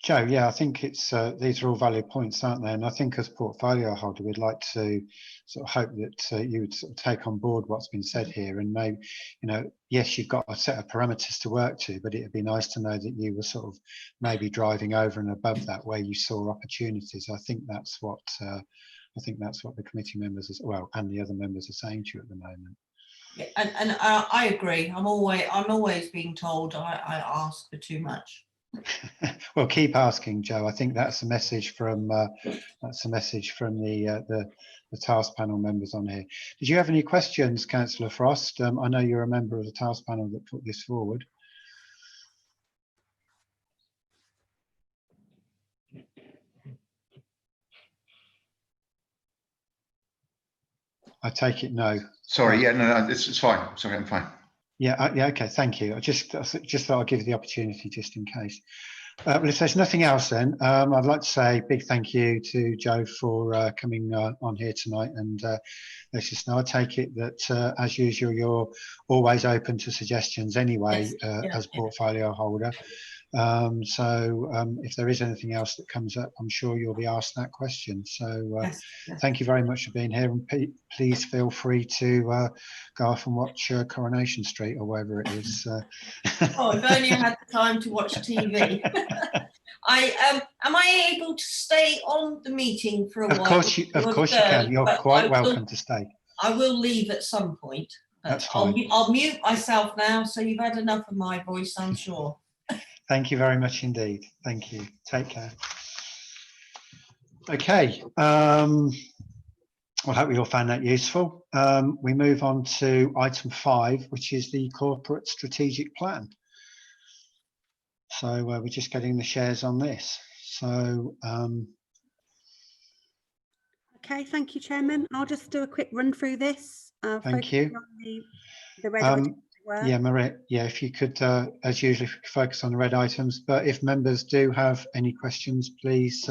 Joe, yeah, I think it's these are all valid points, aren't they? And I think as portfolio holder, we'd like to sort of hope that you would sort of take on board what's been said here, and maybe, you know, yes, you've got a set of parameters to work to, but it'd be nice to know that you were sort of maybe driving over and above that where you saw opportunities. I think that's what the committee members as well and the other members are saying to you at the moment. Yeah, and I agree. I'm always being told I ask for too much. Well, keep asking, Joe. I think that's a message from the task panel members on here. Did you have any questions, Councillor Frost? I know you're a member of the task panel that put this forward. I take it no. Sorry, yeah, no, it's fine. Sorry, I'm fine. Yeah, yeah, okay, thank you. I just thought I'd give you the opportunity just in case. Well, if there's nothing else then, I'd like to say a big thank you to Joe for coming on here tonight and let's just know. I take it that as usual, you're always open to suggestions anyway, Yes. as portfolio holder. So if there is anything else that comes up, I'm sure you'll be asked that question. So Yes. thank you very much for being here, and please feel free to go off and watch Coronation Street or wherever it is. Oh, if only I had the time to watch TV. Am I able to stay on the meeting for a while? Of course you can. You're quite welcome to stay. I will leave at some point. That's fine. I'll mute myself now, so you've had enough of my voice, I'm sure. Thank you very much indeed. Thank you. Take care. Okay. Well, I hope we all found that useful. We move on to item 5, which is the corporate strategic plan. So we're just getting the shares on this. So Okay, thank you, Chairman. I'll just do a quick run through this. Thank you. The red items yeah, Maria, yeah, if you could, as usual, if you could focus on the red items, but if members do have any questions, please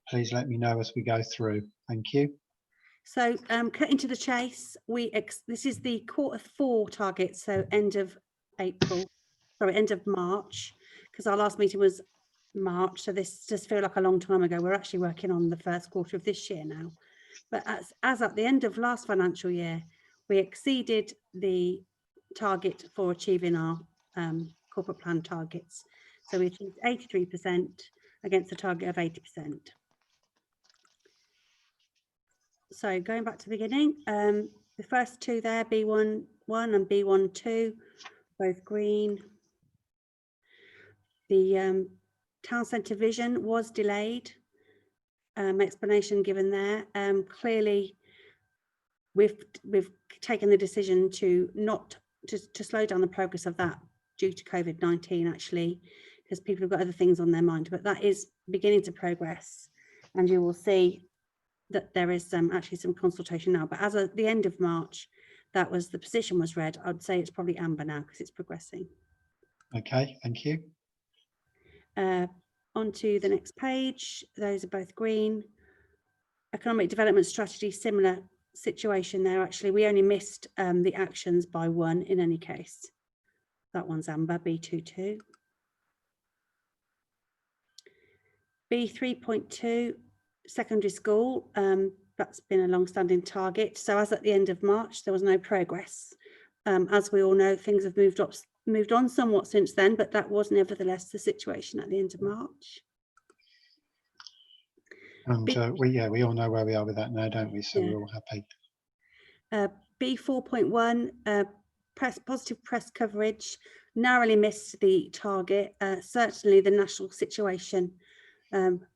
please let me know as we go through. Thank you. So cutting to the chase, this is the Q4 target, so end of March, because our last meeting was March, so this does feel like a long time ago. We're actually working on the first quarter of this year now, but as at the end of last financial year, we exceeded the target for achieving our corporate plan targets. So we achieved 83% against a target of 80%. So going back to the beginning, the first two there, B1.1 and B1.2, both green. The town centre vision was delayed. Explanation given there. Clearly, we've taken the decision to slow down the progress of that due to COVID-19, actually, because people have got other things on their mind. But that is beginning to progress, and you will see that there is actually some consultation now. But as of the end of March, the position was red. I'd say it's probably amber now because it's progressing. Okay, thank you. On to the next page. Those are both green. Economic development strategy, similar situation there. Actually, we only missed the actions by 1 in any case. That one's amber, B22. B3.2, secondary school. That's been a long-standing target. So as at the end of March, there was no progress. As we all know, things have moved on somewhat since then, but that was nevertheless the situation at the end of March. And we all know where we are with that now, don't we? So yeah, we're all happy. B4.1, positive press coverage, narrowly missed the target. Certainly the national situation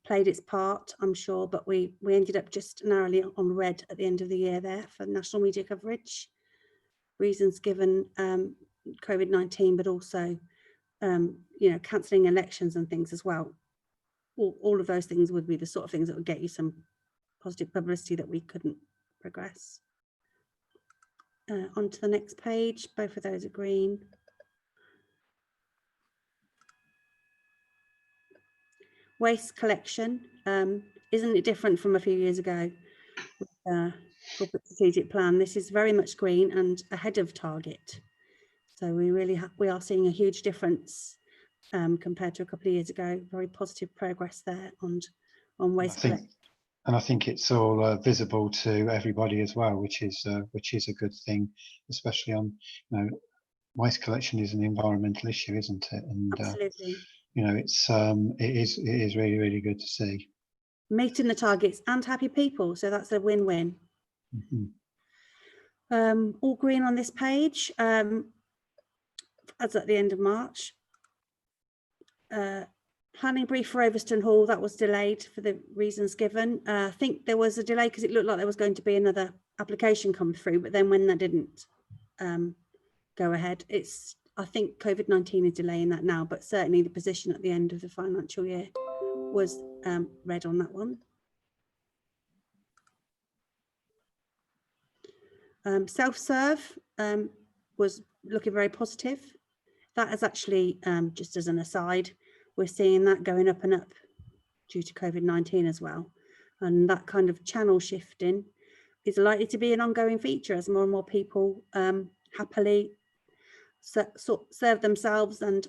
played its part, I'm sure, but we ended up just narrowly on red at the end of the year there for national media coverage. Reasons given, COVID-19, but also, cancelling elections and things as well. All of those things would be the sort of things that would get you some positive publicity that we couldn't progress. On to the next page, both of those are green. Waste collection, isn't it different from a few years ago? Corporate strategic plan, this is very much green and ahead of target. So we are seeing a huge difference compared to a couple of years ago. Very positive progress there on waste I think, collection. and I think it's all visible to everybody as well, which is a good thing, especially on, you know, waste collection is an environmental issue, isn't it? And Absolutely. you know, it is really, really good to see. Meeting the targets and happy people, so that's a win-win. All green on this page, as at the end of March. Planning brief for Overston Hall, that was delayed for the reasons given. I think there was a delay because it looked like there was going to be another application come through, but then when that didn't go ahead, I think COVID-19 is delaying that now, but certainly the position at the end of the financial year was read on that one. Self-serve was looking very positive. That is actually, just as an aside, we're seeing that going up and up due to COVID-19 as well. And that kind of channel shifting is likely to be an ongoing feature as more and more people happily serve themselves and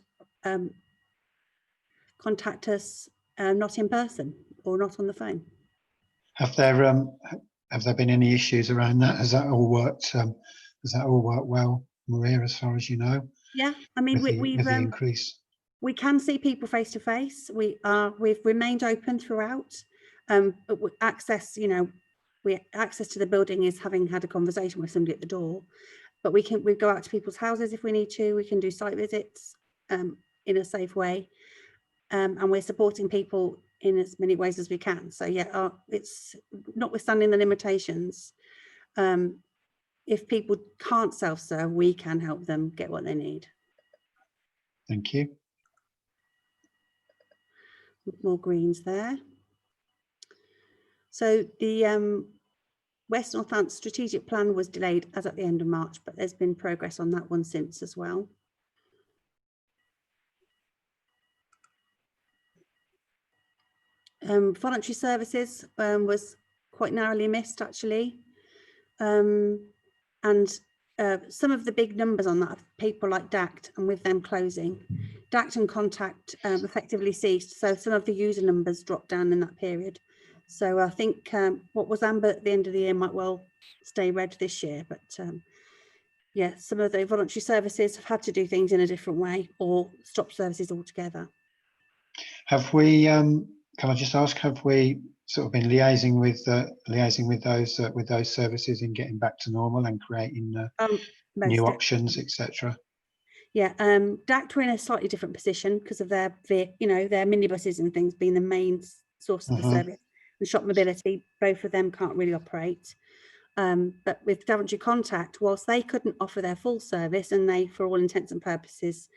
contact us not in person or not on the phone. Have there been any issues around that? Has that all worked? Has that all worked well, Maria, as far as you know? Yeah, I mean, with we've the increase. We can see people face to face. We've remained open throughout. But access, you know, access to the building is having had a conversation with somebody at the door. But we go out to people's houses if we need to. We can do site visits in a safe way, and we're supporting people in as many ways as we can. So yeah, it's notwithstanding the limitations. If people can't self-serve, we can help them get what they need. Thank you. More greens there. So the West Northants strategic plan was delayed as at the end of March, but there's been progress on that one since as well. Voluntary services was quite narrowly missed actually. And some of the big numbers on that, people like DACT, and with them closing, DACT and Contact effectively ceased. So some of the user numbers dropped down in that period. So I think what was amber at the end of the year might well stay red this year. But yeah, some of the voluntary services have had to do things in a different way or stop services altogether. Have we, can I just ask, have we sort of been liaising with those services in getting back to normal and creating new options, etc.? Yeah, DACT were in a slightly different position because of their minibuses and things being the main source of the service, and shop mobility. Both of them can't really operate. But with Daventry Contact, whilst they couldn't offer their full service and they, for all intents and purposes,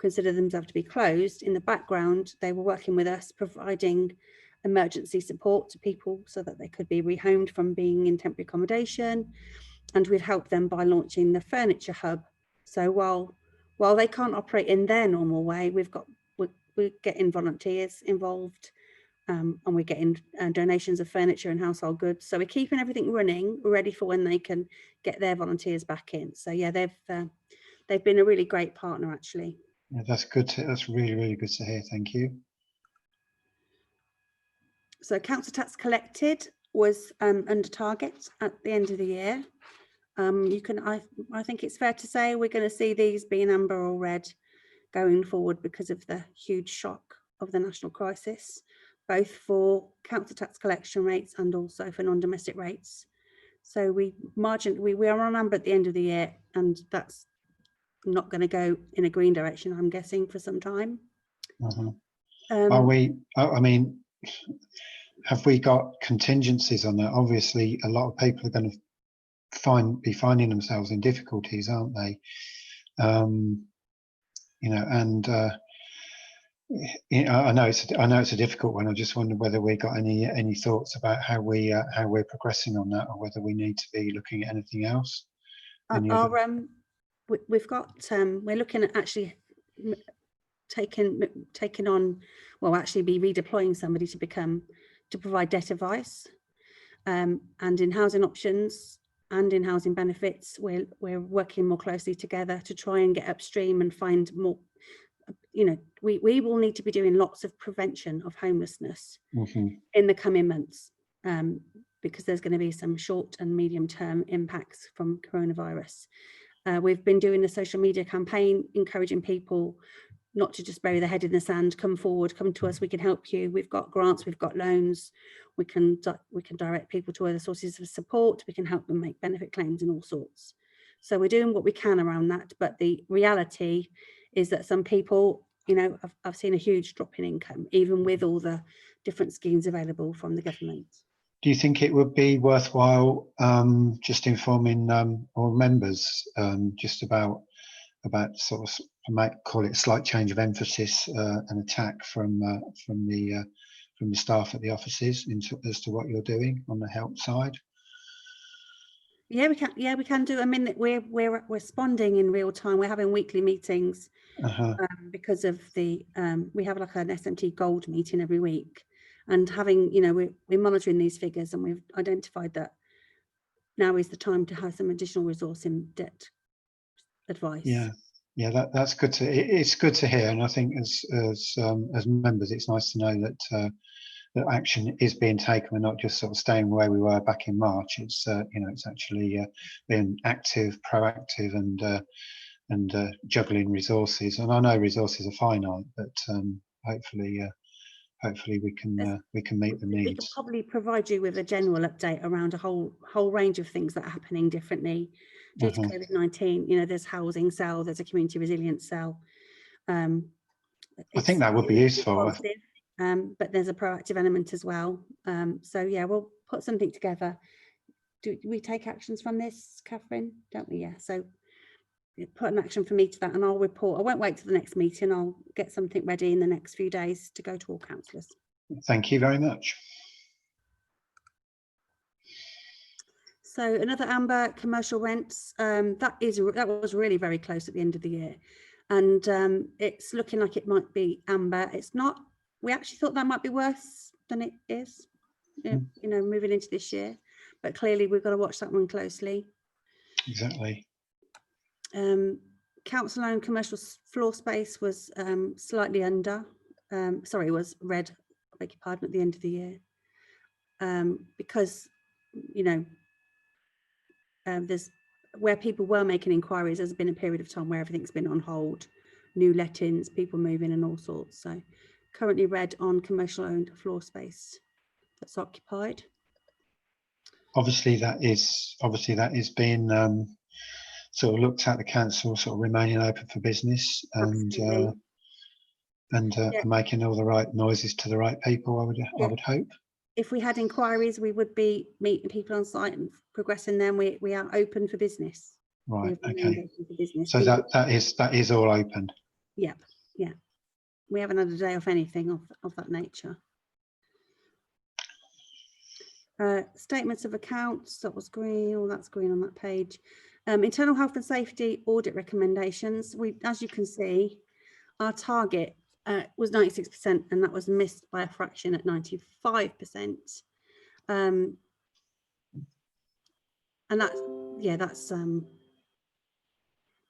consider themselves to be closed, in the background, they were working with us, providing emergency support to people so that they could be rehomed from being in temporary accommodation. And we've helped them by launching the furniture hub. So while they can't operate in their normal way, we're getting volunteers involved, and we're getting donations of furniture and household goods. So we're keeping everything running, ready for when they can get their volunteers back in. So yeah, they've been a really great partner actually. Yeah, that's good. That's really, really good to hear. Thank you. So council tax collected was under target at the end of the year. I think it's fair to say we're going to see these being amber or red going forward because of the huge shock of the national crisis, both for council tax collection rates and also for non-domestic rates. So we are on amber at the end of the year, and that's not going to go in a green direction, I'm guessing, for some time. Are we? I mean, have we got contingencies on that? Obviously, a lot of people are going to be finding themselves in difficulties, aren't they? You know, and I know it's a difficult one. I just wonder whether we got any thoughts about how we're progressing on that, or whether we need to be looking at anything else. We've got we're looking at actually taking on, well, actually be redeploying somebody to provide debt advice, and in housing options and in housing benefits, we're working more closely together to try and get upstream and find more you know, we will need to be doing lots of prevention of homelessness in the coming months, because there's going to be some short and medium term impacts from coronavirus. We've been doing a social media campaign encouraging people not to just bury their head in the sand, come forward, come to us, we can help you. We've got grants, we've got loans, we can direct people to other sources of support, we can help them make benefit claims and all sorts. So we're doing what we can around that, but the reality is that some people, you know, I've seen a huge drop in income, even with all the different schemes available from the government. Do you think it would be worthwhile just informing all members just about sort of, I might call it a slight change of emphasis, an attack from the staff at the offices as to what you're doing on the help side? Yeah, we can. Yeah, we can do. I mean, we're responding in real time. We're having weekly meetings because of the we have like an SMT Gold meeting every week, and having, you know, we're monitoring these figures, and we've identified that now is the time to have some additional resource in debt advice. Yeah, that's good to. It's good to hear, and I think as members, it's nice to know that that action is being taken. We're not just sort of staying where we were back in March. It's you know, it's actually being active, proactive, and juggling resources. And I know resources are finite, but hopefully we can meet the needs. We could probably provide you with a general update around a whole range of things that are happening differently due to COVID-19. You know, there's housing cell, there's a community resilience cell. I think that would be useful. But there's a proactive element as well. So yeah, we'll put something together. Do we take actions from this, Catherine? Don't we? Yeah. So put an action for me to that, and I'll report. I won't wait till the next meeting. I'll get something ready in the next few days to go to all councillors. Thank you very much. So another amber, commercial rents. That was really very close at the end of the year, and it's looking like it might be amber. It's not. We actually thought that might be worse than it is, you know, moving into this year. But clearly, we've got to watch that one closely. Exactly. Council-owned commercial floor space was slightly under. Sorry, was red. I beg your pardon, at the end of the year, because, you know, there's where people were making inquiries. There's been a period of time where everything's been on hold, new lettings, people moving, and all sorts. So. Currently red on commercial owned floor space that's occupied. Obviously that is being sort of looked at, the council sort of remaining open for business and making all the right noises to the right people, I would hope. If we had inquiries, we would be meeting people on site and progressing them. We are open for business. Right, okay. So that is all open. Yep, yeah. We haven't had a day off anything of that nature. Statements of accounts, that was green, all that's green on that page. Internal health and safety audit recommendations. As you can see, our target was 96%, and that was missed by a fraction at 95%. And that's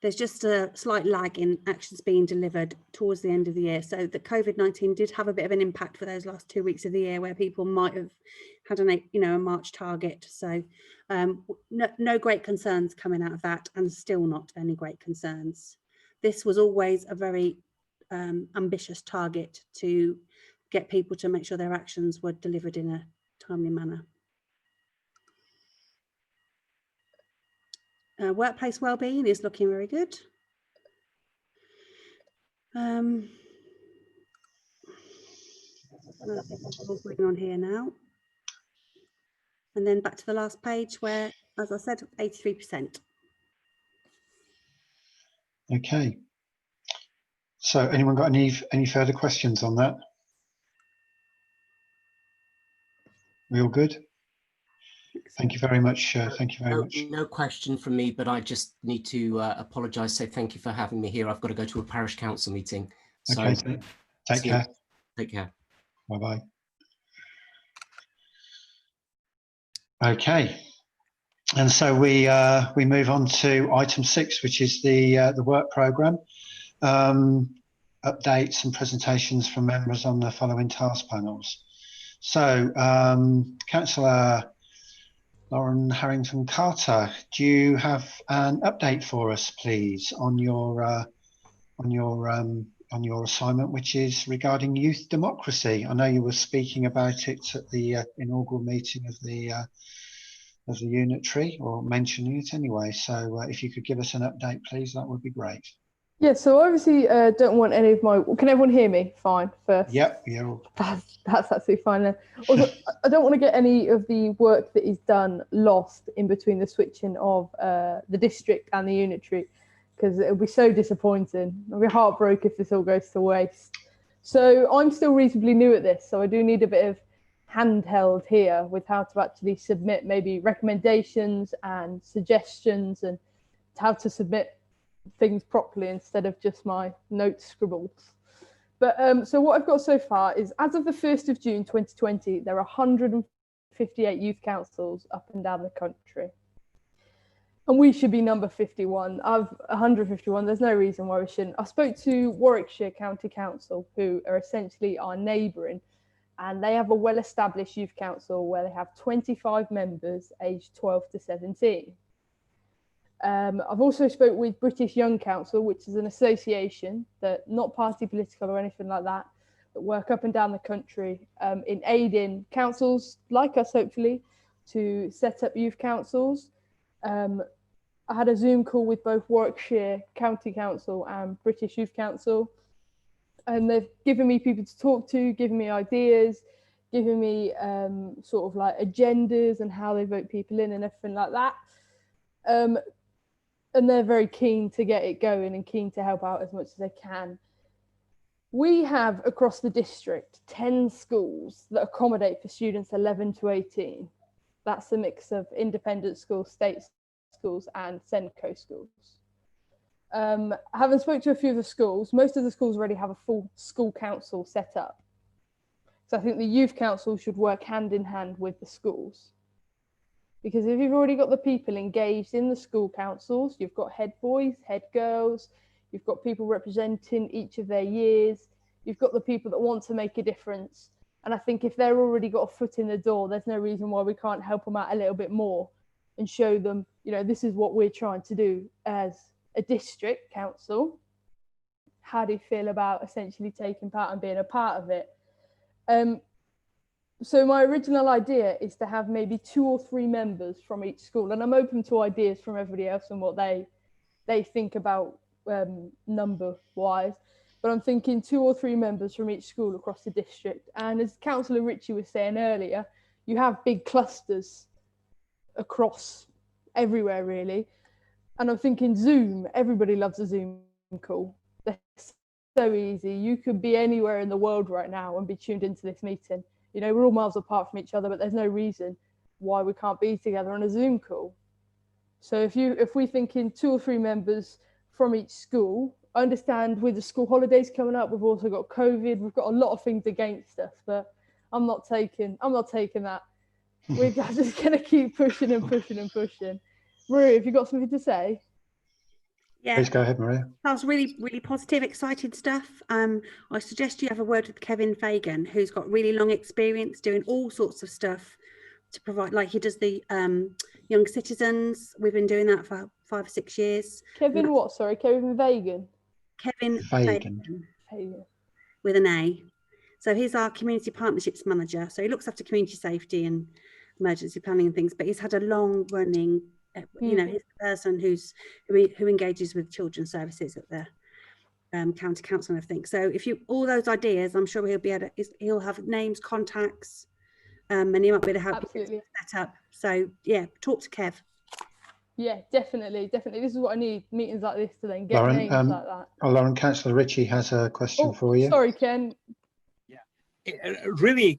there's just a slight lag in actions being delivered towards the end of the year. So the COVID-19 did have a bit of an impact for those last 2 weeks of the year, where people might have had a March target. So no great concerns coming out of that, and still not any great concerns. This was always a very ambitious target to get people to make sure their actions were delivered in a timely manner. Workplace wellbeing is looking very good. Going on here now. And then back to the last page where, as I said, 83%. Okay. So anyone got any further questions on that? We all good? Thank you very much. Thank you very much. No question from me, but I just need to apologise. Say thank you for having me here. I've got to go to a parish council meeting. So okay. Take care. Take care. Bye bye. Okay. And so we move on to item 6, which is the work programme. updates and presentations from members on the following task panels. So, Councillor Lauren Harrington-Carter, do you have an update for us, please, on your assignment, which is regarding youth democracy? I know you were speaking about it at the inaugural meeting of the unitary, or mentioning it anyway. So, if you could give us an update, please, that would be great. Yeah, so obviously don't want any of my... Can everyone hear me fine first? Yep, yeah. That's absolutely fine then. Also, I don't want to get any of the work that is done lost in between the switching of the district and the unitary, because it'll be so disappointing. I'll be heartbroken if this all goes to waste. So I'm still reasonably new at this, so I do need a bit of handheld here with how to actually submit maybe recommendations and suggestions and how to submit things properly instead of just my note scribbles. But so what I've got so far is, as of the 1st of June 2020, there are 158 youth councils up and down the country. And we should be number 51. I've 151. There's no reason why we shouldn't. I spoke to Warwickshire County Council, who are essentially our neighbouring, and they have a well-established youth council where they have 25 members aged 12 to 17. I've also spoke with British Young Council, which is an association that, not party political or anything like that, that work up and down the country in aiding councils like us, hopefully, to set up youth councils. I had a Zoom call with both Warwickshire County Council and British Youth Council, and they've given me people to talk to, given me ideas, giving me sort of like agendas and how they vote people in and everything like that. And they're very keen to get it going and keen to help out as much as they can. We have across the district 10 schools that accommodate for students 11 to 18. That's a mix of independent schools, state schools and Senco schools. Having spoke to a few of the schools, most of the schools already have a full school council set up. So I think the youth council should work hand in hand with the schools. Because if you've already got the people engaged in the school councils, you've got head boys, head girls, you've got people representing each of their years, you've got the people that want to make a difference. And I think if they're already got a foot in the door, there's no reason why we can't help them out a little bit more and show them, you know, this is what we're trying to do as a district council. How do you feel about essentially taking part and being a part of it? So my original idea is to have maybe 2 or 3 members from each school, and I'm open to ideas from everybody else and what they think about number wise, but I'm thinking 2 or 3 members from each school across the district. And as Councillor Ritchie was saying earlier, you have big clusters across everywhere really, and I'm thinking Zoom, everybody loves a Zoom call. They're so easy. You could be anywhere in the world right now and be tuned into this meeting. You know, we're all miles apart from each other, but there's no reason why we can't be together on a Zoom call. So if we think in 2 or 3 members from each school, I understand with the school holidays coming up, we've also got COVID, we've got a lot of things against us, but I'm not taking that. We're just going to keep pushing and pushing and pushing. Maria, have you got something to say? Yeah, please go ahead, Maria. that was really, really positive, exciting stuff. I suggest you have a word with Kevin Fagan, who's got really long experience doing all sorts of stuff to provide, like he does the young citizens. We've been doing that for 5 or 6 years. Kevin what, sorry? Kevin Fagan? Kevin Fagan. Fagan. With an A. So he's our community partnerships manager. So he looks after community safety and emergency planning and things, but he's had a long running, you know, he's the person who engages with children's services at the county council and everything. So if you, all those ideas, I'm sure he'll be able to, he'll have names, contacts, and he might be able to help you set up. So yeah, talk to Kev. Yeah, definitely. This is what I need, meetings like this to then get Lauren, names like that. Oh, Lauren, Councillor Ritchie has a question for you. Sorry, Ken. Yeah, really,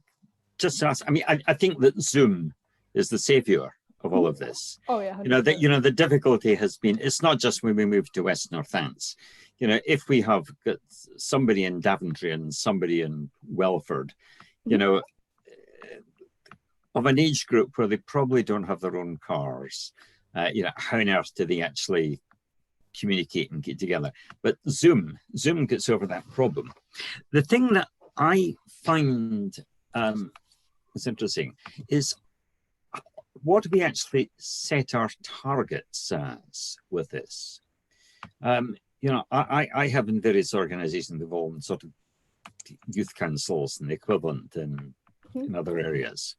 just to ask, I mean, I think that Zoom is the savior of all of this. Oh yeah, 100%. You know, the difficulty has been, it's not just when we move to West Northants. You know, if we have got somebody in Daventry and somebody in Welford, you know, of an age group where they probably don't have their own cars, you know, how on earth do they actually communicate and get together. But Zoom gets over that problem. The thing that I find is interesting is what do we actually set our targets as with this? You know, I have in various organizations involved in sort of youth councils and the equivalent in other areas.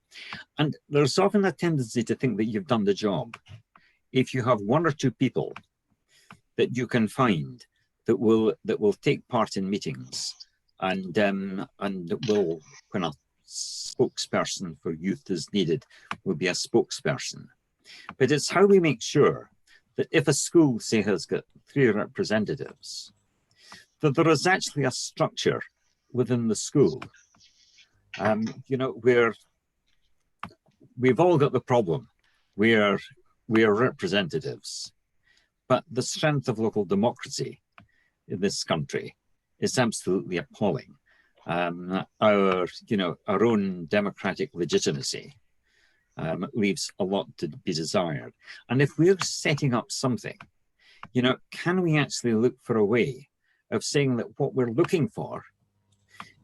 And there's often a tendency to think that you've done the job if you have one or two people that you can find that will take part in meetings and will, when a spokesperson for youth is needed, will be a spokesperson. But it's how we make sure that if a school, say, has got 3 representatives, that there is actually a structure within the school. You know, where we've all got the problem. We are representatives, but the strength of local democracy in this country is absolutely appalling. Our own democratic legitimacy leaves a lot to be desired. And if we're setting up something, you know, can we actually look for a way of saying that what we're looking for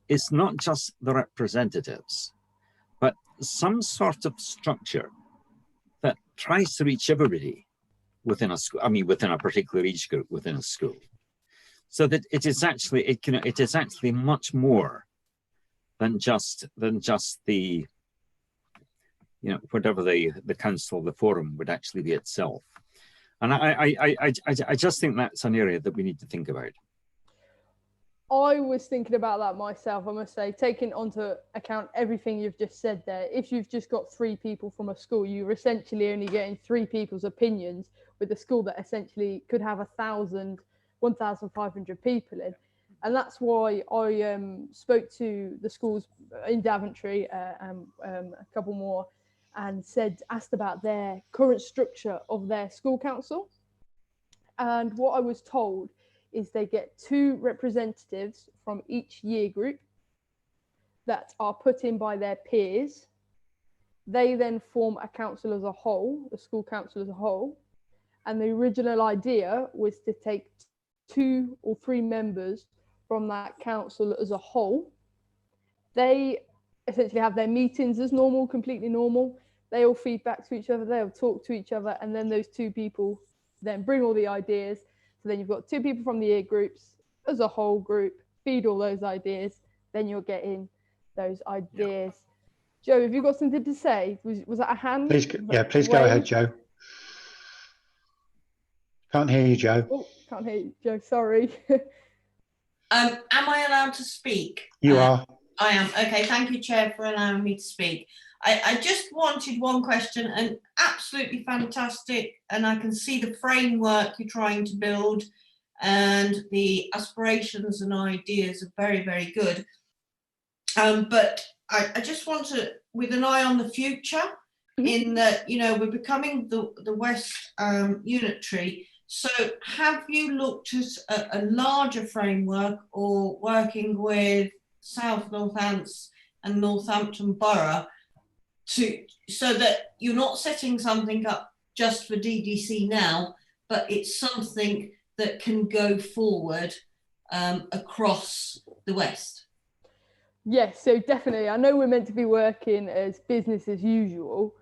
is not just the representatives, but some sort of structure that tries to reach everybody within a school, I mean, within a particular age group within a school, so that it is actually, it is actually much more than just the, you know, whatever the council, the forum would actually be itself. And I just think that's an area that we need to think about. I was thinking about that myself, I must say, taking onto account everything you've just said there. If you've just got 3 people from a school, you're essentially only getting 3 people's opinions with a school that essentially could have 1,500 people in. And that's why I spoke to the schools in Daventry and a couple more and asked about their current structure of their school council. And what I was told is they get 2 representatives from each year group that are put in by their peers. They then form a council as a whole, a school council as a whole. And the original idea was to take 2 or 3 members from that council as a whole. They essentially have their meetings as normal, completely normal. They all feed back to each other, they'll talk to each other, and then those 2 people then bring all the ideas. So then you've got 2 people from the year groups as a whole group, feed all those ideas, then you're getting those ideas. Yeah. Joe, have you got something to say? Was that a hand? Please, yeah, please go ahead, Joe. Can't hear you, Joe. Oh, can't hear you, Joe, sorry. Am I allowed to speak? You are. I am. Okay, thank you, Chair, for allowing me to speak. I just wanted one question, and absolutely fantastic, and I can see the framework you're trying to build and the aspirations and ideas are very, very good. But I just want to, with an eye on the future, in that, you know, we're becoming the West Unitary. So have you looked at a larger framework or working with South Northants and Northampton Borough so that you're not setting something up just for DDC now, but it's something that can go forward across the West? Yes, so definitely. I know we're meant to be working as business as usual,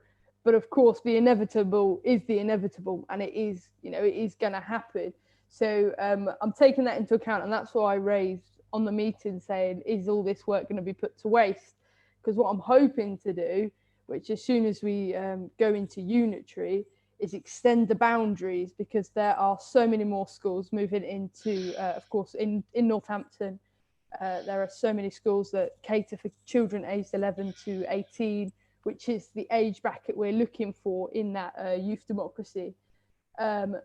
but of course the inevitable is the inevitable, and it is, you know, it is going to happen. So I'm taking that into account, and that's why I raised on the meeting saying, is all this work going to be put to waste? Because what I'm hoping to do, which as soon as we go into unitary, is extend the boundaries, because there are so many more schools moving into, of course, in Northampton. There are so many schools that cater for children aged 11 to 18, which is the age bracket we're looking for in that youth democracy.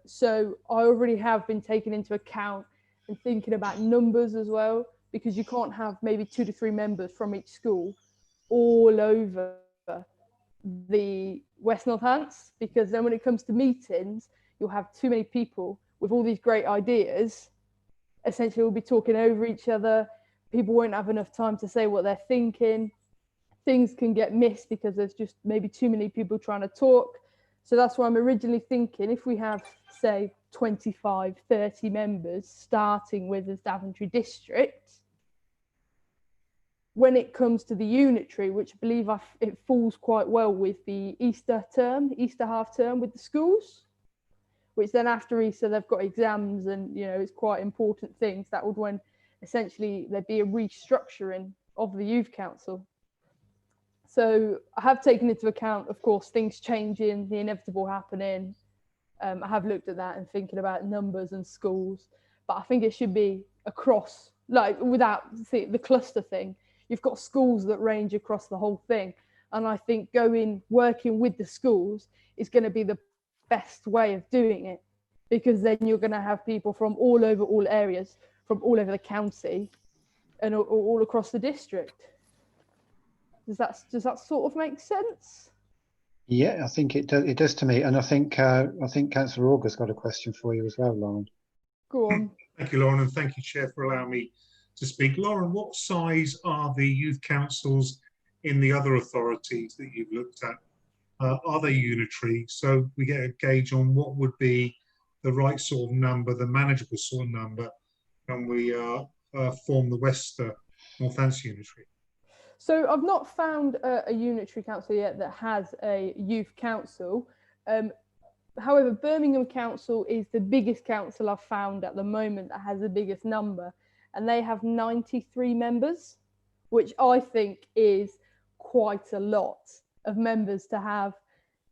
So I already have been taken into account and thinking about numbers as well, because you can't have maybe 2 to 3 members from each school all over the West Northants, because then when it comes to meetings, you'll have too many people with all these great ideas. Essentially, we'll be talking over each other. People won't have enough time to say what they're thinking. Things can get missed because there's just maybe too many people trying to talk. So that's why I'm originally thinking, if we have, say, 25, 30 members, starting with as Daventry district. When it comes to the unitary, which I believe it falls quite well with the Easter half term with the schools, which then after Easter they've got exams and, you know, it's quite important things. That would when essentially there'd be a restructuring of the youth council. So I have taken into account, of course, things changing, the inevitable happening. I have looked at that and thinking about numbers and schools, but I think it should be across, like without the cluster thing. You've got schools that range across the whole thing. And I think working with the schools is going to be the best way of doing it, because then you're going to have people from all over all areas, from all over the county and all across the district. Does that sort of make sense? Yeah, I think it does to me. And I think Councillor Augur's got a question for you as well, Lauren. Go on. Thank you, Lauren, and thank you, Chair, for allowing me to speak. Lauren, what size are the youth councils in the other authorities that you've looked at? Are they unitary? So we get a gauge on what would be the right sort of number, the manageable sort of number, when we form the West Northants unitary. So I've not found a unitary council yet that has a youth council. However, Birmingham Council is the biggest council I've found at the moment that has the biggest number, and they have 93 members, which I think is quite a lot of members to have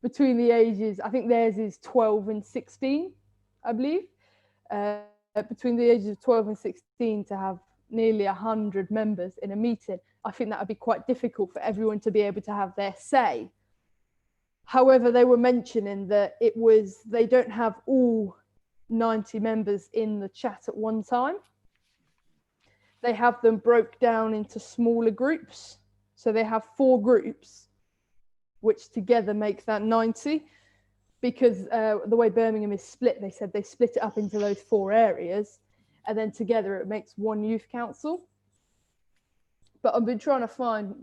between the ages. I think theirs is 12 and 16, I believe. Between the ages of 12 and 16 to have nearly 100 members in a meeting, I think that would be quite difficult for everyone to be able to have their say. However, they were mentioning that they don't have all 90 members in the chat at one time. They have them broke down into smaller groups. So they have 4 groups, which together make that 90. Because the way Birmingham is split, they said they split it up into those 4 areas, and then together it makes one youth council. But I've been trying to find,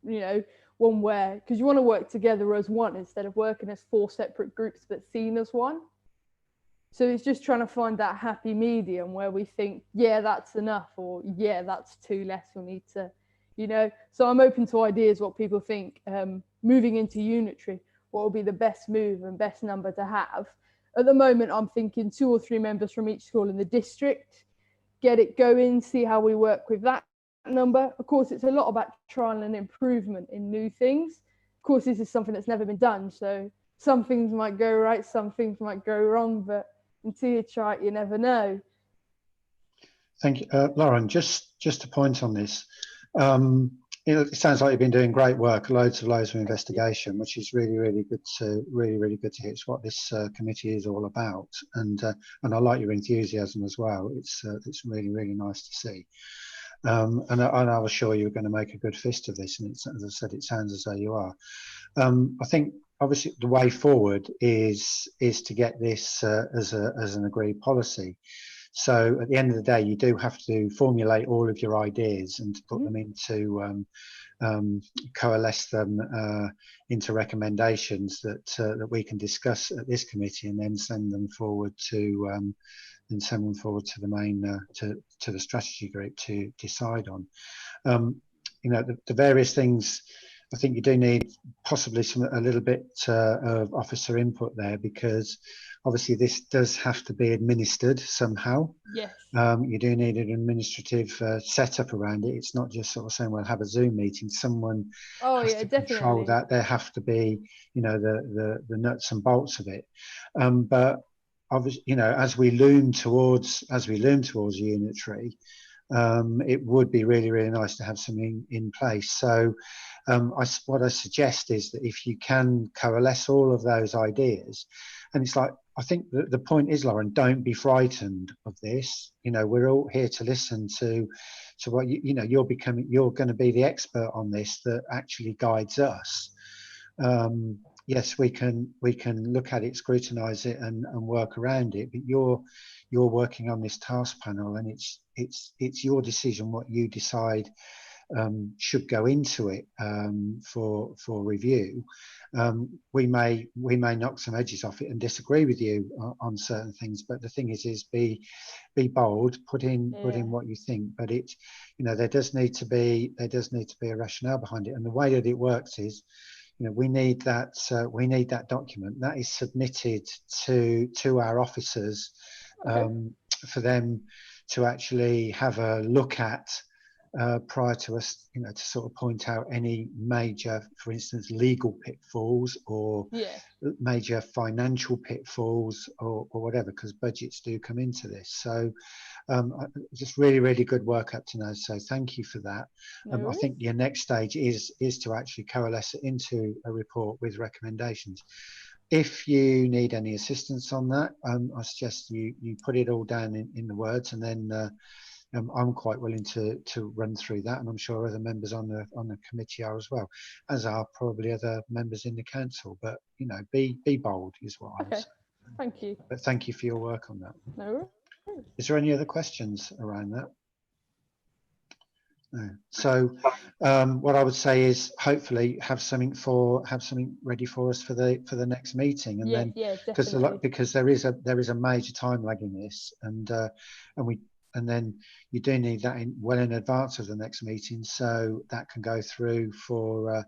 you know, one where, because you want to work together as one instead of working as 4 separate groups but seen as one. So it's just trying to find that happy medium where we think, yeah, that's enough, or yeah, that's too less, we need to, you know. So I'm open to ideas, what people think. Moving into unitary, what will be the best move and best number to have? At the moment, I'm thinking 2 or 3 members from each school in the district, get it going, see how we work with that number. Of course, it's a lot about trial and improvement in new things. Of course, this is something that's never been done, so some things might go right, some things might go wrong, but until you try it, you never know. Thank you, Lauren. Just a point on this. It sounds like you've been doing great work, loads of investigation, which is really good to hear. It's what this committee is all about, and I like your enthusiasm as well. It's really nice to see. And I was sure you were going to make a good fist of this, and as I said, it sounds as though you are. I think obviously the way forward is to get this as an agreed policy. So at the end of the day, you do have to formulate all of your ideas and to put them into coalesce them into recommendations that we can discuss at this committee, and then send them forward to the main to the strategy group to decide on. You know, the various things. I think you do need possibly a little bit of officer input there, because obviously this does have to be administered somehow. Yes. You do need an administrative setup around it. It's not just sort of saying, well, have a Zoom meeting. Someone has to control that. There have to be, you know, the nuts and bolts of it. But obviously, you know, as we loom towards unitary, it would be really nice to have something in place. So what I suggest is that if you can coalesce all of those ideas, and it's like, I think the point is, Lauren, don't be frightened of this. You know, we're all here to listen to what you know. You're going to be the expert on this that actually guides us. Yes, we can look at it, scrutinise it, and work around it. But you're working on this task panel, and it's your decision what you decide should go into it for review, we may knock some edges off it and disagree with you on certain things. But the thing is be bold, put in what you think. But it, you know, there does need to be a rationale behind it. And the way that it works is, you know, we need that document that is submitted to our officers, for them to actually have a look at prior to us, you know, to sort of point out any major, for instance, legal pitfalls or major financial pitfalls or whatever, because budgets do come into this. So just really good work up to now. So thank you for that. I think your next stage is to actually coalesce it into a report with recommendations. If you need any assistance on that, I suggest you put it all down in the words, and then I'm quite willing to run through that, and I'm sure other members on the committee are as well, as are probably other members in the council. But you know, be bold is what I would say. Thank you. But thank you for your work on that. No. Is there any other questions around that? No. So what I would say is hopefully have something ready for us for the next meeting, and then because there is a major time lag in this, and then you do need that well in advance of the next meeting, so that can go through for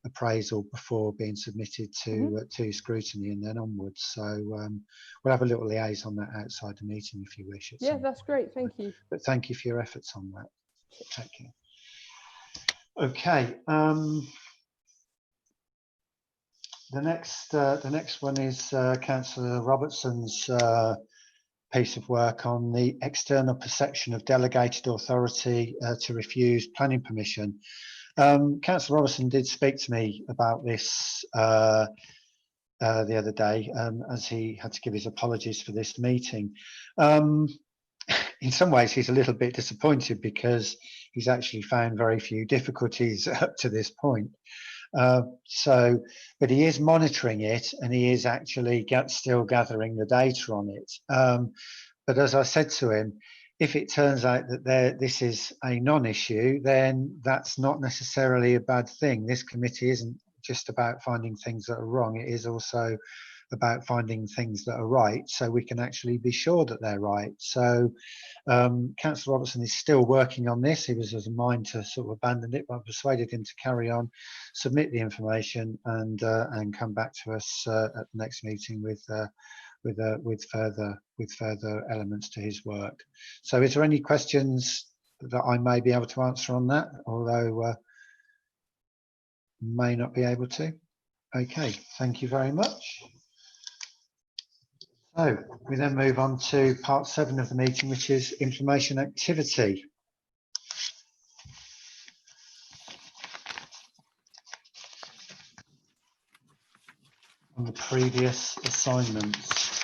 appraisal before being submitted to scrutiny and then onwards. So we'll have a little liaison on that outside the meeting if you wish. Yeah, that's great. Thank you. But thank you for your efforts on that. Thank you. Okay. The next one is Councillor Robertson's piece of work on the external perception of delegated authority to refuse planning permission. Councillor Robertson did speak to me about this the other day, as he had to give his apologies for this meeting. In some ways, he's a little bit disappointed because he's actually found very few difficulties up to this point. But he is monitoring it, and he is actually still gathering the data on it. But as I said to him, if it turns out that this is a non-issue, then that's not necessarily a bad thing. This committee isn't just about finding things that are wrong. It is also about finding things that are right, so we can actually be sure that they're right. So Councillor Robertson is still working on this. He was of a mind to sort of abandon it, but I persuaded him to carry on, submit the information, and come back to us at the next meeting with further elements to his work. So is there any questions that I may be able to answer on that, although may not be able to? Okay, thank you very much. So we then move on to part 7 of the meeting, which is information activity. On the previous assignments.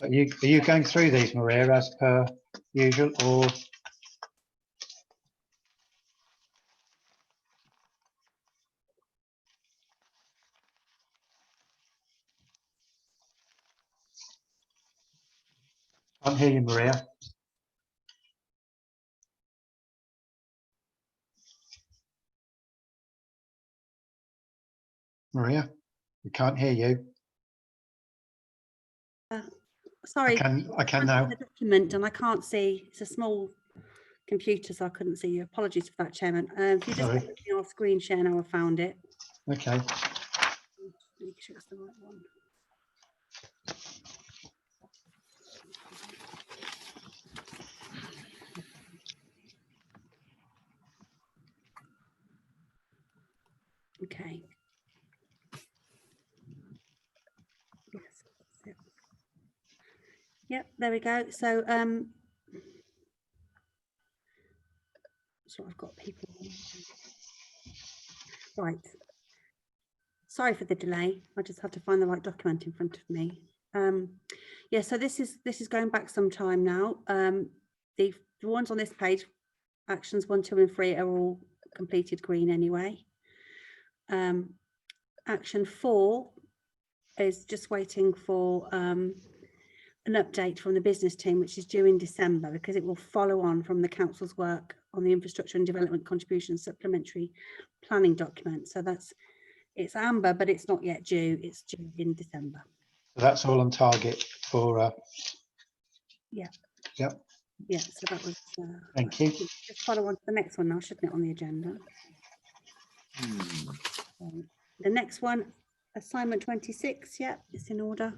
Are you going through these, Maria, as per usual, or? I can't hear you, Maria. Maria, we can't hear you. Sorry, I can now. The document, and I can't see. It's a small computer, so I couldn't see you. Apologies for that, Chairman. If you just put it on our screen share now, I found it. Okay. Make sure it's the right one. Okay. Yes. Yep, there we go. So I've got people. Right. Sorry for the delay. I just had to find the right document in front of me. Yeah, so this is going back some time now. The ones on this page, actions 1, 2, and 3 are all completed green anyway. Action 4 is just waiting for an update from the business team, which is due in December, because it will follow on from the council's work on the infrastructure and development contribution supplementary planning document. So it's amber, but it's not yet due. It's due in December. So that's all on target for. Yeah. Yep. Yeah. So that was. Thank you. Just follow on to the next one now, shouldn't it, on the agenda? The next one, assignment 26. Yeah, it's in order.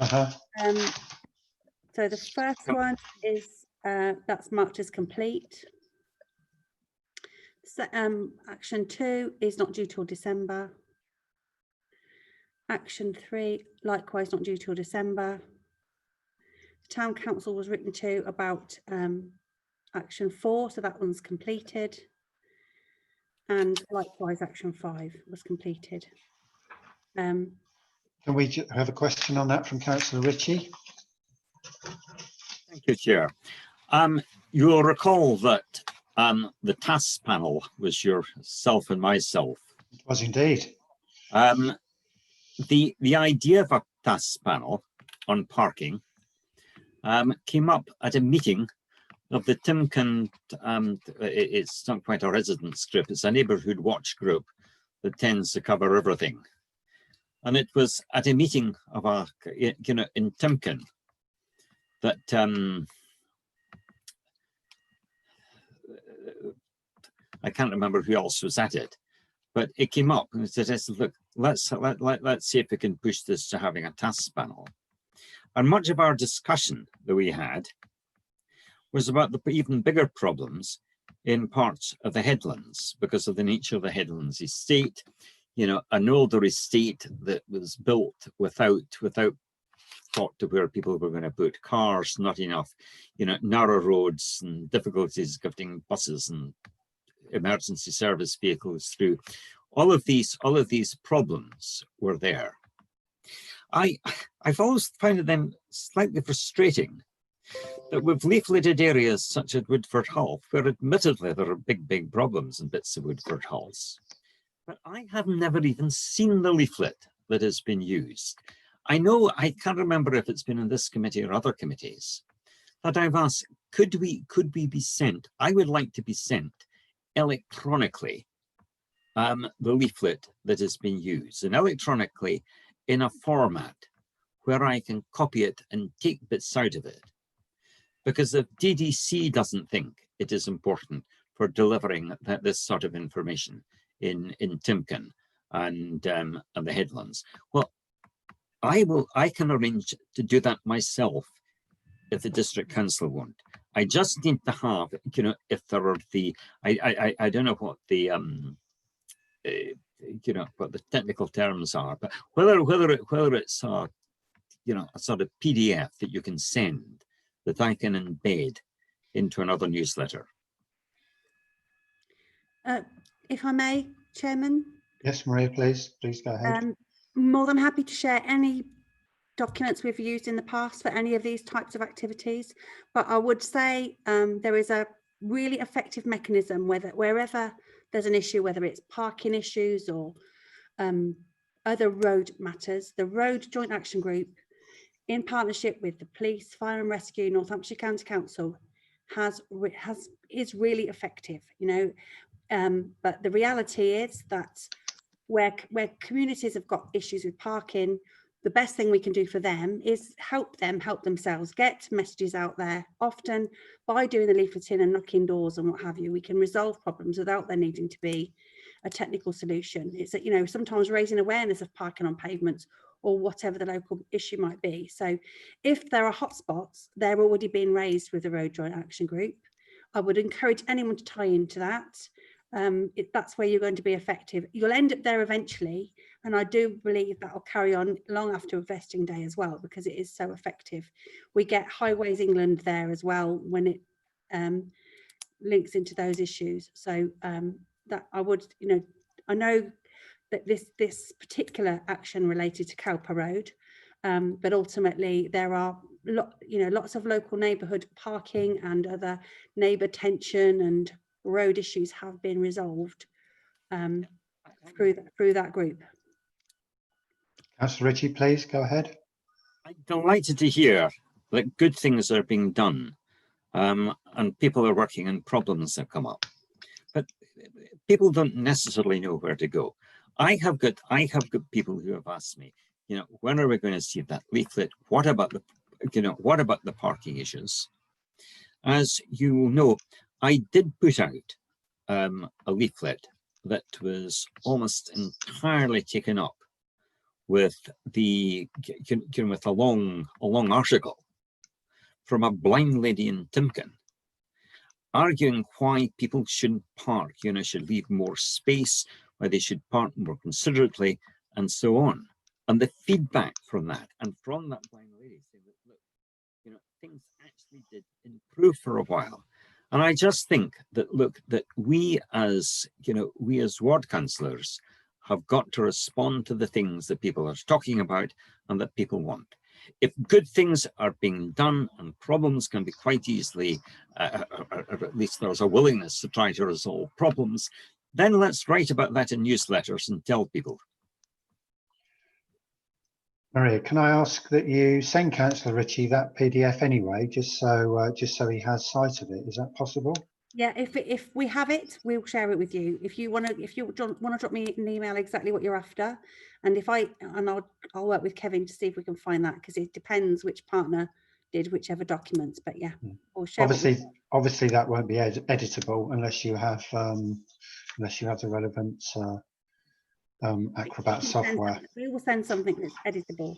So the first one is that's marked as complete. So, action 2 is not due till December. Action 3, likewise not due till December. The town council was written to about action 4, so that one's completed. And likewise, action 5 was completed. Can we have a question on that from Councillor Ritchie? Thank you, Chair. You'll recall that the task panel was yourself and myself. It was indeed. The idea of a task panel on parking came up at a meeting of the Timken, it's not quite a residence group, it's a neighbourhood watch group that tends to cover everything. And it was at a meeting of in Timken that I can't remember who else was at it, but it came up and it said, look, let's see if we can push this to having a task panel. And much of our discussion that we had was about the even bigger problems in parts of the headlands because of the nature of the headlands estate. You know, an older estate that was built without thought to where people were going to put cars, not enough, you know, narrow roads and difficulties getting buses and emergency service vehicles through. All of these problems were there. I've always found them slightly frustrating that we've leafleted areas such as Woodford Hull, where admittedly there are big problems in bits of Woodford Hulls, but I have never even seen the leaflet that has been used. I know, I can't remember if it's been in this committee or other committees, that I've asked, could we be sent, I would like to be sent electronically the leaflet that has been used, and electronically in a format where I can copy it and take bits out of it. Because if DDC doesn't think it is important for delivering this sort of information in Timken and the headlands, well, I can arrange to do that myself if the district council won't. I just need to have, you know, if there are I don't know what the you know, what the technical terms are, but whether it's a, you know, a sort of PDF that you can send that I can embed into another newsletter. If I may, Chairman. Yes, Maria, please go ahead. More than happy to share any documents we've used in the past for any of these types of activities, but I would say there is a really effective mechanism wherever there's an issue, whether it's parking issues or other road matters. The Road Joint Action Group, in partnership with the police, fire and rescue, Northamptonshire County Council, is really effective, you know. But the reality is that where communities have got issues with parking, the best thing we can do for them is help themselves, get messages out there. Often by doing the leafleting and knocking doors and what have you, we can resolve problems without there needing to be a technical solution. It's that, you know, sometimes raising awareness of parking on pavements or whatever the local issue might be. So if there are hotspots, they're already being raised with the Road Joint Action Group. I would encourage anyone to tie into that. That's where you're going to be effective. You'll end up there eventually, and I do believe that will carry on long after vesting day as well, because it is so effective. We get Highways England there as well when it links into those issues. So that I would, you know, I know that this particular action related to Cowper Road, but ultimately there are lots of local neighbourhood parking and other neighbour tension and road issues have been resolved through that group. Councillor Ritchie, please go ahead. I'm delighted to hear that good things are being done, and people are working on problems that come up. But people don't necessarily know where to go. I have got people who have asked me, when are we going to see that leaflet? What about what about the parking issues? As you know, I did put out a leaflet that was almost entirely taken up with with a long article from a blind lady in Timken, arguing why people shouldn't park, should leave more space, why they should park more considerately, and so on. And the feedback from that, and from that blind lady, saying that, look, things actually did improve for a while. And I just think that, look, that we as ward councillors have got to respond to the things that people are talking about and that people want. If good things are being done and problems can be quite easily, or at least there's a willingness to try to resolve problems, then let's write about that in newsletters and tell people. Maria, can I ask that you send Councillor Ritchie that PDF anyway, just so he has sight of it? Is that possible? Yeah, if we have it, we'll share it with you. If you want to drop me an email exactly what you're after, and I'll work with Kevin to see if we can find that, because it depends which partner did whichever documents. But yeah, we'll share. Obviously that won't be editable unless you have the relevant Acrobat software. We will send something that's editable.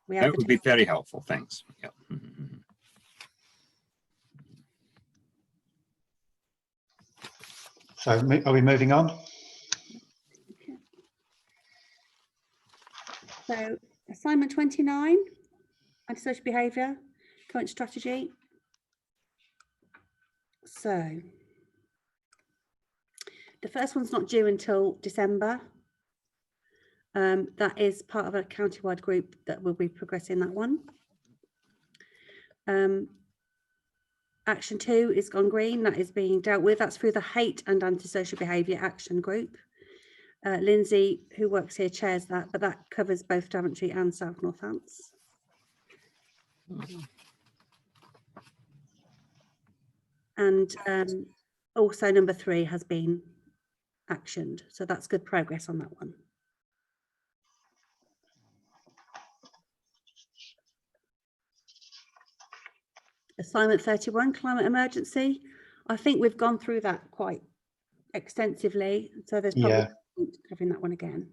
That would be very helpful. Thanks. Yeah. So are we moving on? Okay. So assignment 29, antisocial behaviour, current strategy. So the first one's not due until December. That is part of a county-wide group that will be progressing that one. Action 2 is gone green. That is being dealt with. That's through the Hate and Antisocial Behaviour Action Group. Lindsay, who works here, chairs that, but that covers both Daventry and South Northants. And also number 3 has been actioned. So that's good progress on that one. Assignment 31, climate emergency. I think we've gone through that quite extensively, so there's probably no point covering that one again.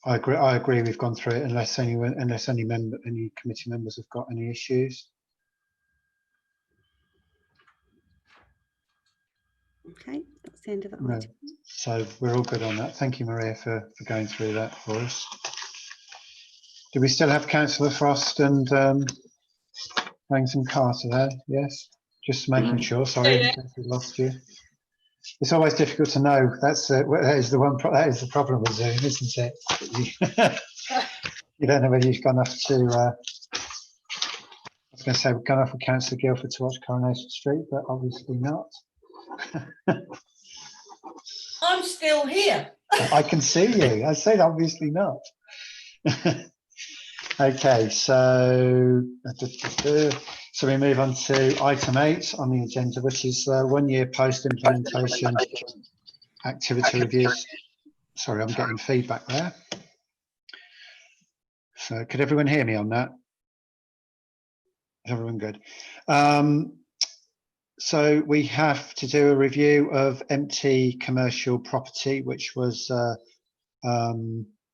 I agree. We've gone through it unless any committee members have got any issues. Okay, that's the end of that No. item. So we're all good on that. Thank you, Maria, for going through that for us. Do we still have Councillor Frost and Langston Carter there? Yes, just making sure. Sorry, we lost you. It's always difficult to know. That is the problem with Zoom, isn't it? You don't know whether you've gone off to. I was going to say we've gone off with Councillor Guildford to watch Coronation Street, but obviously not. I'm still here. I can see you. I said obviously not. Okay, so we move on to item 8 on the agenda, which is 1 year post-implementation activity reviews. Sorry, I'm getting feedback there. So could everyone hear me on that? Is everyone good? So we have to do a review of empty commercial property, which was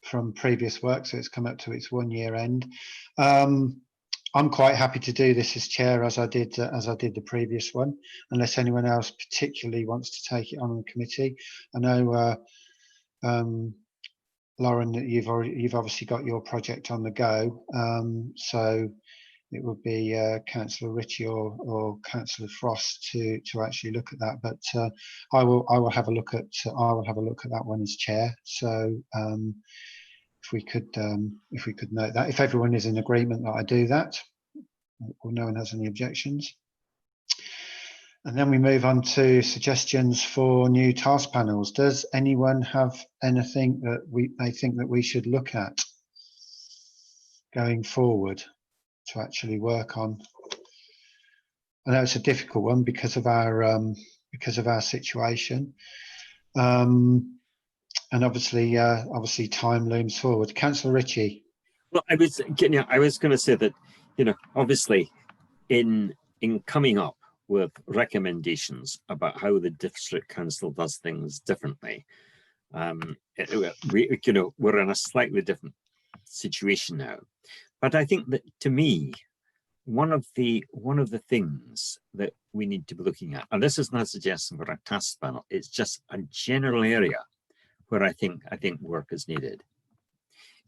from previous work, so it's come up to its 1 year end. I'm quite happy to do this as chair, as I did the previous one, unless anyone else particularly wants to take it on the committee. I know, Lauren, that you've obviously got your project on the go, so it would be Councillor Ritchie or Councillor Frost to actually look at that. But I will have a look at that one as chair. So if we could note that, if everyone is in agreement that I do that, or no one has any objections. And then we move on to suggestions for new task panels. Does anyone have anything that they think that we should look at? going forward to actually work on. I know it's a difficult one because of our situation, and obviously time looms forward. Councillor Ritchie. Well, I was going to say that, obviously, in coming up with recommendations about how the district council does things differently, we're in a slightly different situation now. But I think that, to me, one of the things that we need to be looking at, and this is not a suggestion for a task panel, it's just a general area where I think work is needed,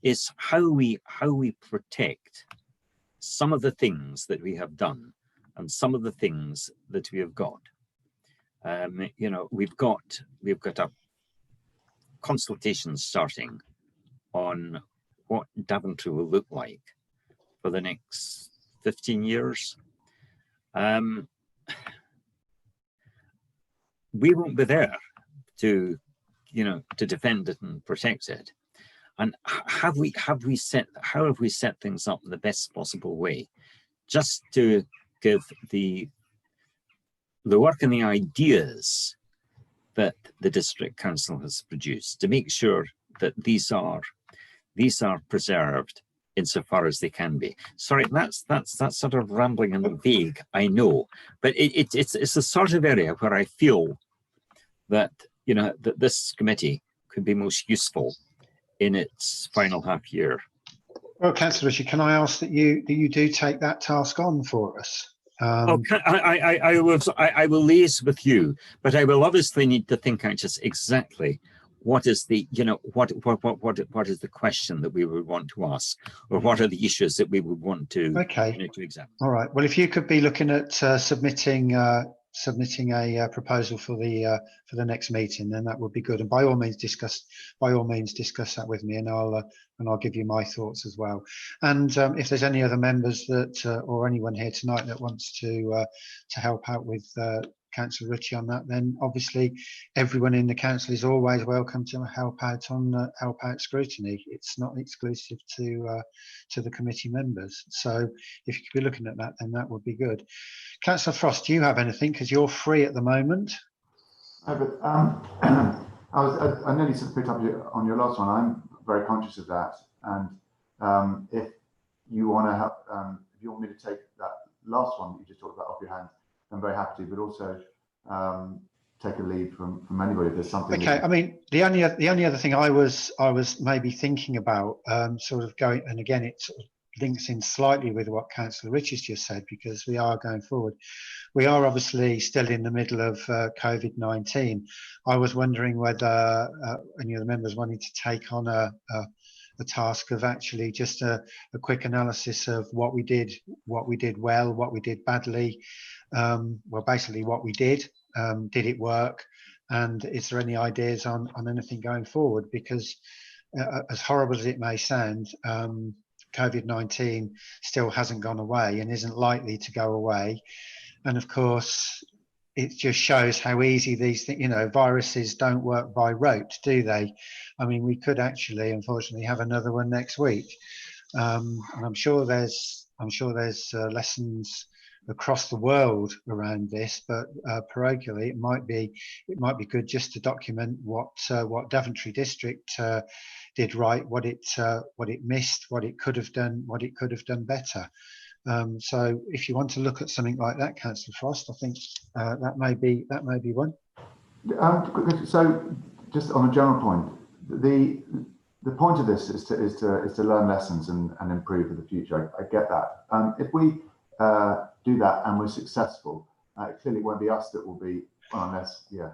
is how we protect some of the things that we have done and some of the things that we have got. We've got a consultation starting on what Daventry will look like for the next 15 years. We won't be there to defend it and protect it. And how have we set things up in the best possible way, just to give the work and the ideas that the district council has produced, to make sure that these are preserved insofar as they can be. Sorry, that's sort of rambling and vague, I know, but it's the sort of area where I feel that that this committee could be most useful in its final half year. Well, Councillor Ritchie, can I ask that you do take that task on for us? I will liaise with you, but I will obviously need to think out just exactly what is the what is the question that we would want to ask, or what are the issues that we would want to to examine. All right. Well, if you could be looking at submitting a proposal for the next meeting, then that would be good. And by all means discuss that with me, and I'll give you my thoughts as well. And if there's any other members that or anyone here tonight that wants to help out with Councillor Ritchie on that, then obviously everyone in the council is always welcome to help out on scrutiny. It's not exclusive to the committee members. So if you could be looking at that, then that would be good. Councillor Frost, do you have anything, because you're free at the moment? No, but I nearly sort of picked up on your last one. I'm very conscious of that, and if you want to help, if you want me to take that last one that you just talked about off your hands, I'm very happy to, but also take a lead from anybody if there's something. Okay, I mean, the only other thing I was maybe thinking about, sort of going, and again, it sort of links in slightly with what Councillor Richards just said, because we are going forward. We are obviously still in the middle of COVID-19. I was wondering whether any of the members wanted to take on a task of actually just a quick analysis of what we did well, what we did badly. Well, basically what we did it work, and is there any ideas on anything going forward? Because as horrible as it may sound, COVID-19 still hasn't gone away and isn't likely to go away. And of course, it just shows how easy these things, viruses don't work by rote, do they? I mean, we could actually, unfortunately, have another one next week. And I'm sure there's lessons across the world around this, but parochially, it might be good just to document what Daventry District did right, what it missed, what it could have done better. So if you want to look at something like that, Councillor Frost, I think that may be one. So just on a general point, the point of this is to learn lessons and improve for the future. I get that. If we do that and we're successful, clearly it won't be us that will be, well, unless, yeah.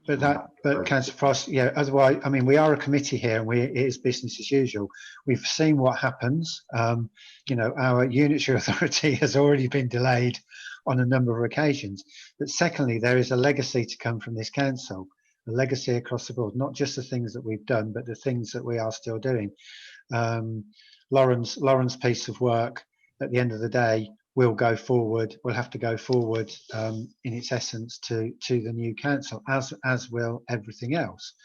But Councillor Frost, yeah, otherwise, I mean, we are a committee here and it is business as usual. We've seen what happens. Our unitary authority has already been delayed on a number of occasions. But secondly, there is a legacy to come from this council, a legacy across the board, not just the things that we've done, but the things that we are still doing. Lauren's piece of work, at the end of the day, will have to go forward in its essence to the new council, as will everything else.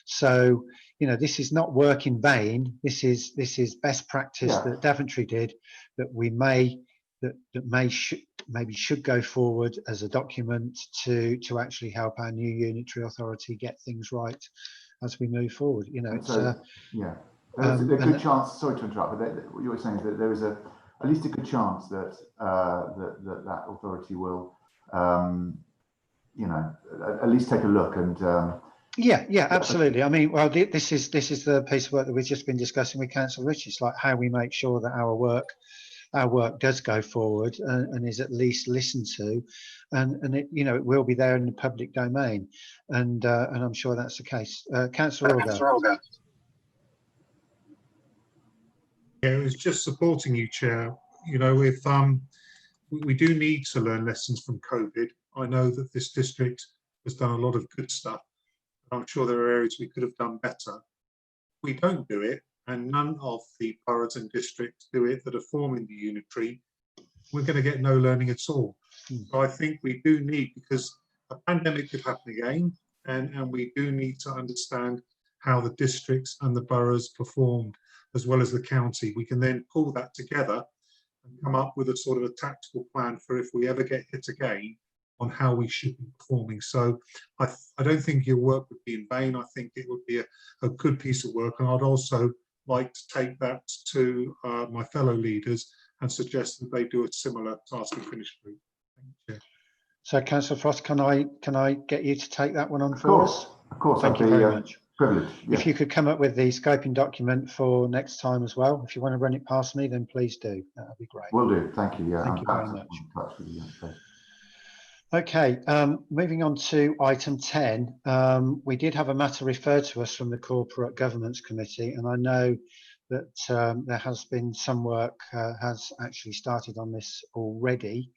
So, you know, this is not work in vain. This is best practice that Daventry did, that we may maybe should go forward as a document to actually help our new unitary authority get things right as we move forward. You know, and it's so, there's a good chance. Sorry to interrupt, but what you're saying is that there is at least a good chance that that authority will, you know, at least take a look and. Yeah, absolutely. I mean, well, this is the piece of work that we've just been discussing with Councillor Rich. It's like how we make sure that our work does go forward and is at least listened to, and it, you know, it will be there in the public domain, and I'm sure that's the case. Councillor Orgo. Yeah, it was just supporting you, Chair. You know, if we do need to learn lessons from COVID. I know that this district has done a lot of good stuff. I'm sure there are areas we could have done better. We don't do it, and none of the boroughs and districts do it that are forming the unitary. We're going to get no learning at all. So I think we do need, because a pandemic could happen again, and we do need to understand how the districts and the boroughs performed, as well as the county. We can then pull that together and come up with a sort of a tactical plan for if we ever get hit again, on how we should be performing. So I don't think your work would be in vain. I think it would be a good piece of work. And I'd also like to take that to my fellow leaders and suggest that they do a similar task and finish group. Thank you. So, Councillor Frost, can I get you to take that one on for us? Of course. Thank you very much. Privilege. Yeah. If you could come up with the scoping document for next time as well, if you want to run it past me, then please do. That would be great. Will do. Thank you. Yeah. Thank you very much. Okay, moving on to item 10, we did have a matter referred to us from the Corporate Governance Committee, and I know that there has been some work has actually started on this already.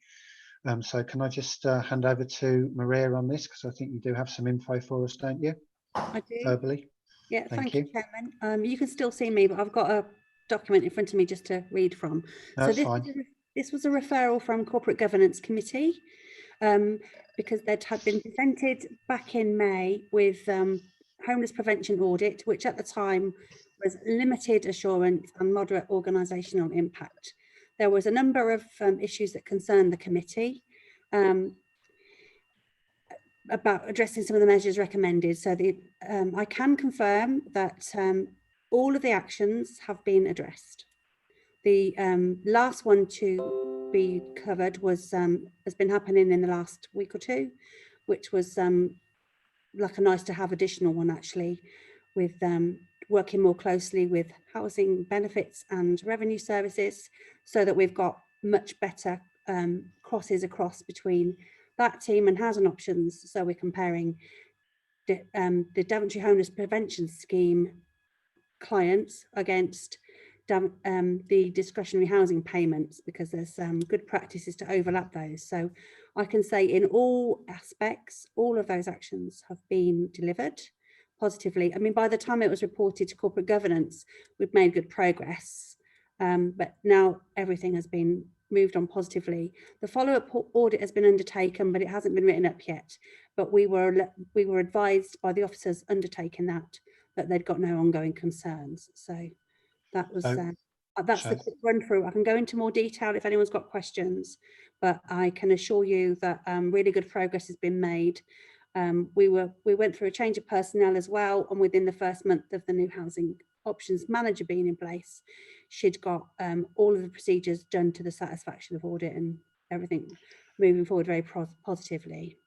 So can I just hand over to Maria on this, because I think you do have some info for us, don't you? I do. Verbally. Yeah, Thank you, Chairman. You can still see me, but I've got a document in front of me just to read from. That's so fine. This was a referral from Corporate Governance Committee. Because they'd had been presented back in May with homeless prevention audit, which at the time was limited assurance and moderate organisational impact. There was a number of issues that concerned the committee about addressing some of the measures recommended. So I can confirm that all of the actions have been addressed. The last one to be covered was has been happening in the last week or two, which was like a nice to have additional one, actually, with working more closely with housing benefits and revenue services, so that we've got much better crosses across between that team and housing options. So we're comparing the Daventry Homeless Prevention Scheme clients against the discretionary housing payments, because there's good practices to overlap those. So I can say in all aspects, all of those actions have been delivered positively. I mean, by the time it was reported to corporate governance, we've made good progress, but now everything has been moved on positively. The follow-up audit has been undertaken, but it hasn't been written up yet. But we were advised by the officers undertaking that they'd got no ongoing concerns. So that was that's the quick run through. I can go into more detail if anyone's got questions, but I can assure you that really good progress has been made. We went through a change of personnel as well, and within the first month of the new housing options manager being in place, she'd got all of the procedures done to the satisfaction of audit and everything moving forward very positively.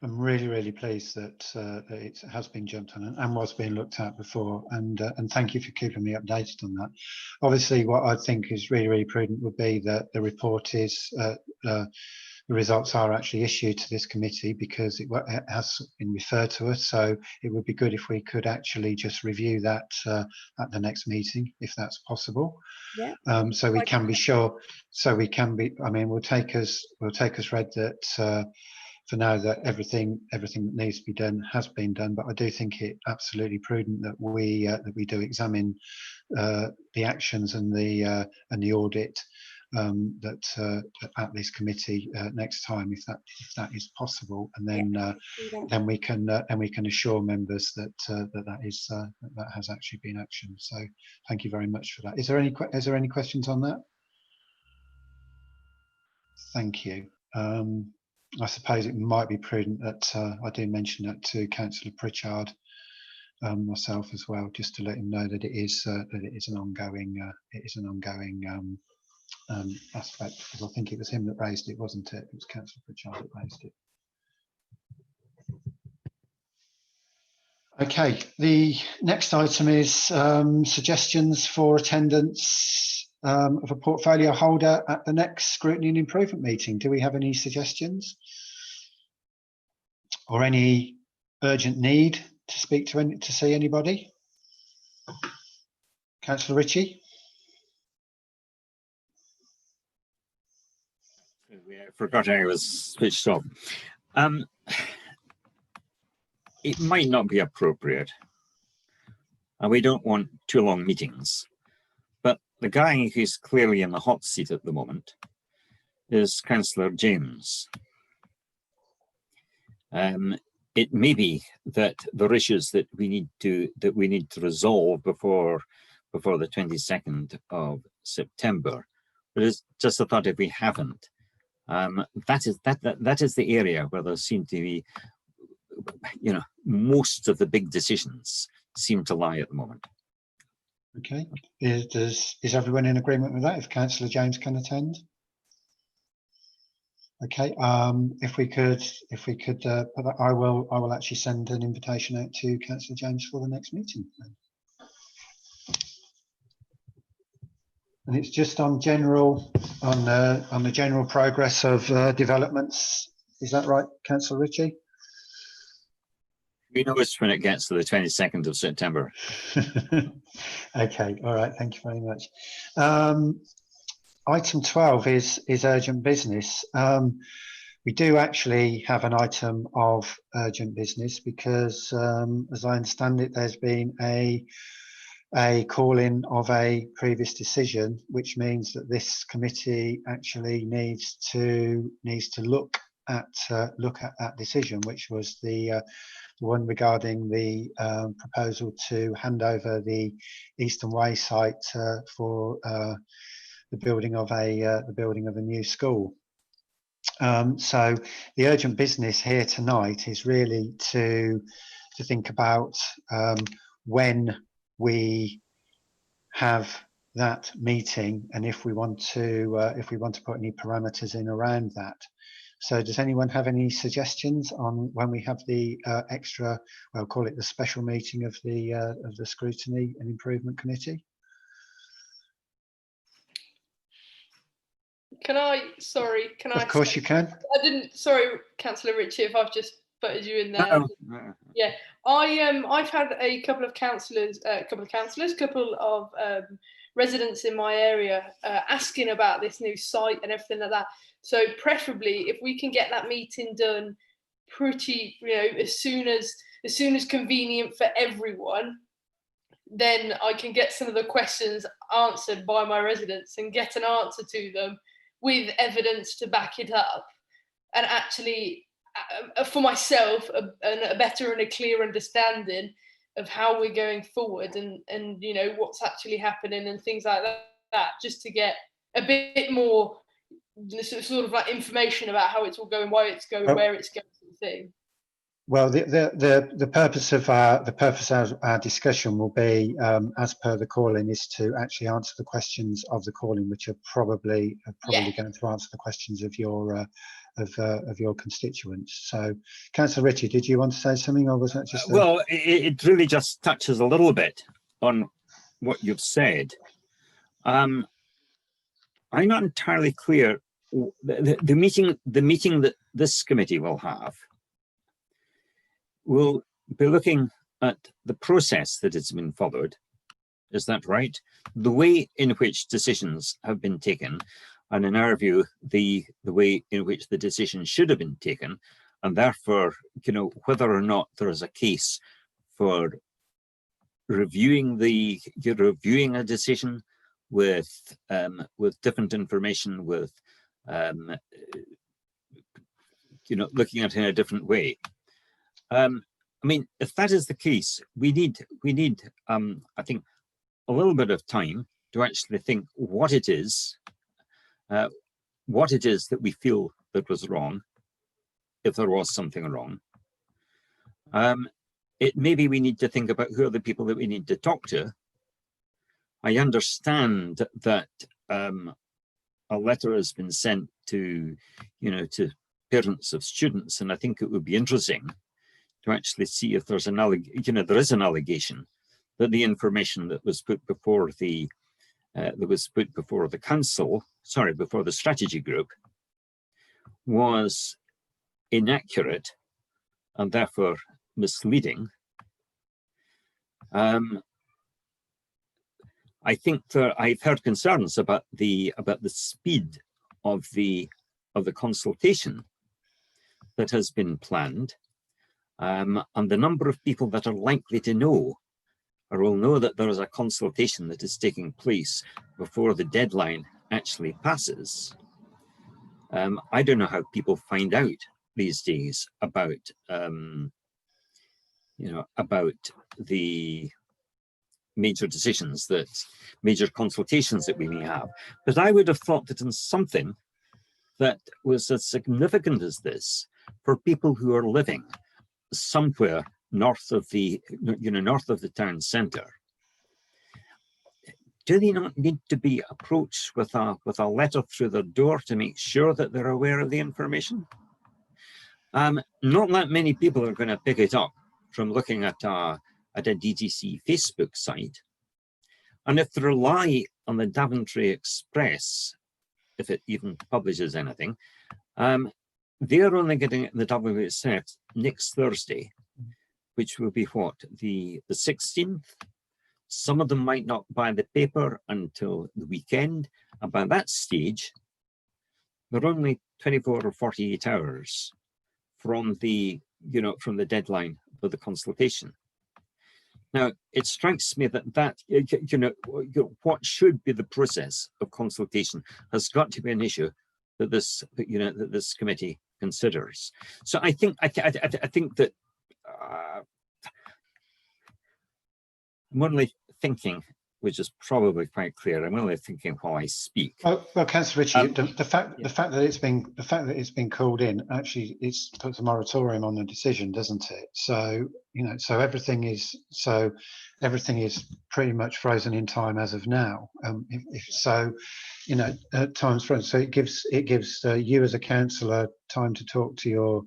I'm really, really pleased that it has been jumped on and was being looked at before, and thank you for keeping me updated on that. Obviously, what I think is really, really prudent would be that the report is the results are actually issued to this committee, because it has been referred to us. So it would be good if we could actually just review that at the next meeting, if that's possible. Yeah. So we can be sure. So we can be. I mean, we'll take us read that. For now, that everything that needs to be done has been done, but I do think it absolutely prudent that we do examine the actions and the audit at this committee next time, if that is possible, and then we can assure members that that has actually been actioned. So thank you very much for that. Is there any questions on that? Thank you. I suppose it might be prudent that I do mention that to Councillor Pritchard myself as well, just to let him know that it is an ongoing aspect, because I think it was him that raised it, wasn't it? It was Councillor Pritchard that raised it. Okay, the next item is suggestions for attendance of a portfolio holder at the next Scrutiny and Improvement meeting. Do we have any suggestions or any urgent need to speak to see anybody? Councillor Ritchie. I forgot I was switched off. It might not be appropriate, and we don't want too long meetings, but the guy who's clearly in the hot seat at the moment is Councillor James. It may be that there are issues that we need to resolve before the 22nd of September, but it's just a thought if we haven't. That is the area where there seem to be, most of the big decisions seem to lie at the moment. Okay, is everyone in agreement with that? If Councillor James can attend? Okay, if we could put that, I will actually send an invitation out to Councillor James for the next meeting. And it's just on the general progress of developments. Is that right, Councillor Ritchie? We know it's when it gets to the 22nd of September. Okay, all right, thank you very much. Item 12 is urgent business. We do actually have an item of urgent business because, as I understand it, there's been a call-in of a previous decision, which means that this committee actually needs to look at that decision, which was the one regarding the proposal to hand over the Eastern Way site for the building of a new school. So the urgent business here tonight is really to think about when we have that meeting, and if we want to put any parameters in around that. So does anyone have any suggestions on when we have the extra, well, call it the special meeting of the Scrutiny and Improvement Committee? Can I? Of course you can. I didn't. Sorry, Councillor Ritchie, if I've just butted you in there. No. Yeah, I've had a couple of residents in my area asking about this new site and everything like that. So preferably, if we can get that meeting done pretty, as soon as convenient for everyone, then I can get some of the questions answered by my residents and get an answer to them with evidence to back it up, and actually for myself a better and a clear understanding of how we're going forward and what's actually happening and things like that, just to get a bit more sort of like information about how it's all going, why it's going, where it's going, sort of thing. Well, the purpose of our discussion will be, as per the call-in, is to actually answer the questions of the call-in, which are probably going to answer the questions of your constituents. So, Councillor Ritchie, did you want to say something, or was that just? Well, it really just touches a little bit on what you've said. I'm not entirely clear. The meeting that this committee will have will be looking at the process that has been followed. Is that right? The way in which decisions have been taken, and in our view, the way in which the decision should have been taken, and therefore, whether or not there is a case for reviewing a decision with different information, with looking at it in a different way. I mean, if that is the case, we need I think a little bit of time to actually think what it is that we feel that was wrong, if there was something wrong. Maybe we need to think about who are the people that we need to talk to. I understand that a letter has been sent to, to parents of students, and I think it would be interesting to actually see if there's there is an allegation that the information that was put before the council, before the strategy group, was inaccurate and therefore misleading. I think that I've heard concerns about the speed of the consultation that has been planned, and the number of people that are likely to know or will know that there is a consultation that is taking place before the deadline actually passes. I don't know how people find out these days about the major consultations that we may have. But I would have thought that in something that was as significant as this, for people who are living somewhere north of the town centre, do they not need to be approached with a letter through their door to make sure that they're aware of the information? Not that many people are going to pick it up from looking at a DTC Facebook site. And if they rely on the Daventry Express, if it even publishes anything, they're only getting it in the Daventry Express next Thursday, which will be what, the 16th? Some of them might not buy the paper until the weekend. And by that stage, they're only 24 or 48 hours from the deadline for the consultation. Now, it strikes me that what should be the process of consultation has got to be an issue that this committee considers. So I think that I'm only thinking, which is probably quite clear, I'm only thinking while I speak. Well, Councillor Ritchie, the fact that it's been called in actually puts a moratorium on the decision, doesn't it? So so everything is pretty much frozen in time as of now. Time's frozen. So it gives you as a councillor time to talk to your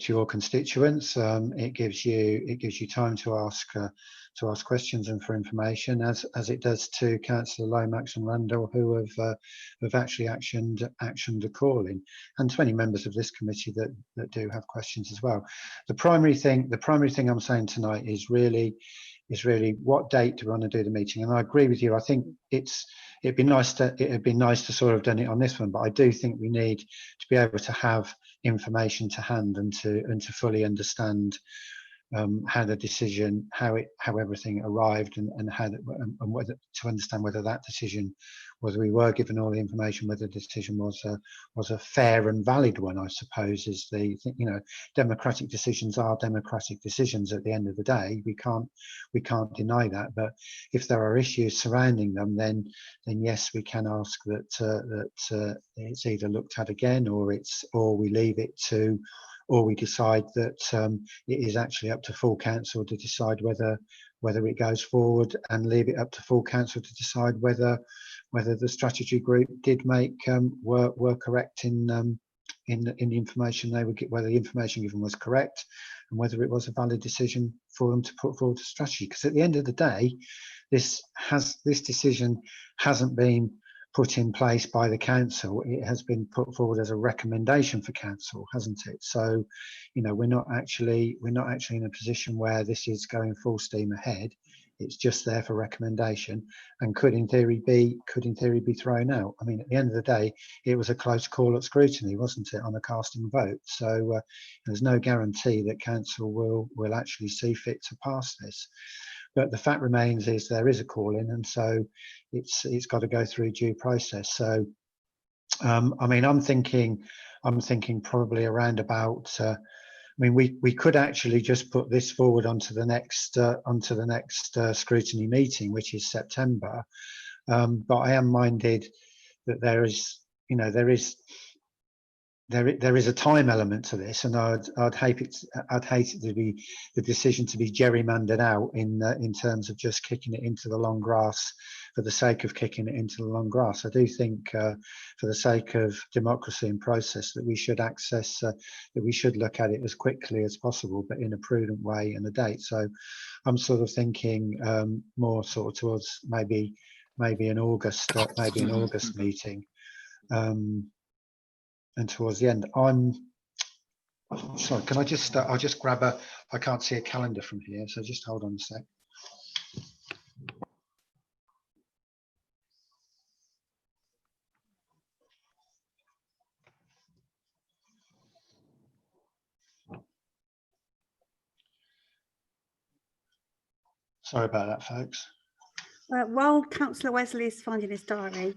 your constituents. It gives you time to ask questions and for information, as it does to Councillor Lomax and Randall, who have actually actioned a calling, and to any members of this committee that do have questions as well. The primary thing I'm saying tonight is really what date do we want to do the meeting? And I agree with you. I think it'd be nice to sort of done it on this one, but I do think we need to be able to have information to hand and to fully understand how the decision, how everything arrived, and whether to understand whether that decision, whether we were given all the information, whether the decision was a fair and valid one, I suppose, is the thing. Democratic decisions are democratic decisions at the end of the day. We can't deny that. But if there are issues surrounding them, then yes, we can ask that it's either looked at again, or we leave it to, or we decide that it is actually up to full council to decide whether it goes forward, and leave it up to full council to decide whether the strategy group did make were correct in the information they would get, whether the information given was correct, and whether it was a valid decision for them to put forward a strategy. Because at the end of the day, this decision hasn't been put in place by the council. It has been put forward as a recommendation for council, hasn't it? So, we're not actually in a position where this is going full steam ahead. It's just there for recommendation, and could in theory be thrown out. I mean, at the end of the day, it was a close call at scrutiny, wasn't it, on a casting vote? So there's no guarantee that council will actually see fit to pass this. But the fact remains is there is a call in, and so it's got to go through due process. So I mean, I'm thinking probably around about. I mean, we could actually just put this forward onto the next scrutiny meeting, which is September. But I am minded that there is a time element to this, and I'd hate it to be the decision to be gerrymandered out in terms of just kicking it into the long grass for the sake of kicking it into the long grass. I do think, for the sake of democracy and process, that we should look at it as quickly as possible, but in a prudent way and a date. So I'm sort of thinking more sort of towards maybe an August meeting. And towards the end, I'm sorry, can I just I'll just grab I can't see a calendar from here, so just hold on a sec. Sorry about that, folks. While Councillor Wesley is finding his diary,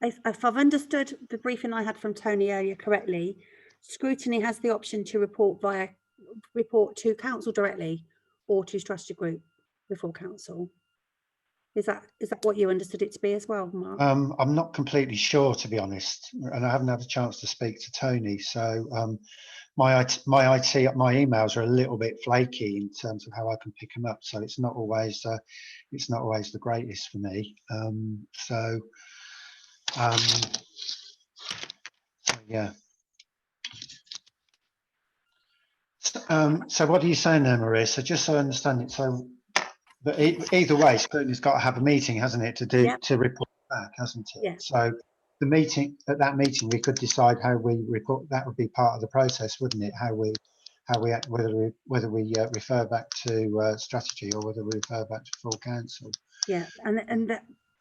if I've understood the briefing I had from Tony earlier correctly, Scrutiny has the option to report to council directly or to strategy group before council. Is that what you understood it to be as well, Mark? I'm not completely sure, to be honest, and I haven't had a chance to speak to Tony. So my emails are a little bit flaky in terms of how I can pick them up. So it's not always the greatest for me. So yeah. So what are you saying there, Marissa? Just so I understand it. So, but either way, Scrutiny's got to have a meeting, hasn't it, to report back, hasn't it? Yeah. So at that meeting, we could decide how we report. That would be part of the process, wouldn't it? Whether we refer back to strategy or whether we refer back to full council. Yeah, and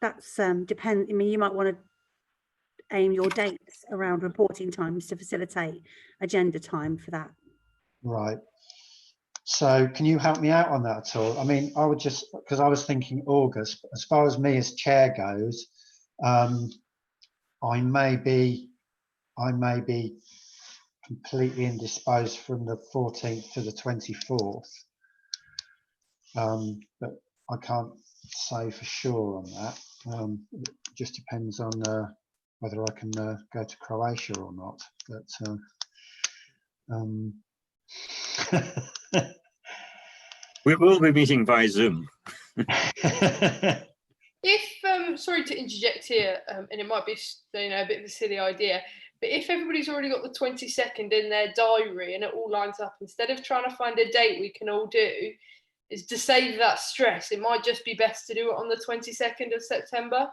that's depend. I mean, you might want to aim your dates around reporting times to facilitate agenda time for that. Right. So can you help me out on that at all? I mean, I would just, because I was thinking August, but as far as me as chair goes, I may be completely indisposed from the 14th to the 24th, but I can't say for sure on that. It just depends on whether I can go to Croatia or not. But we will be meeting via Zoom. If sorry to interject here, and it might be a bit of a silly idea, but if everybody's already got the 22nd in their diary and it all lines up, instead of trying to find a date we can all do, is to save that stress, it might just be best to do it on the 22nd of September.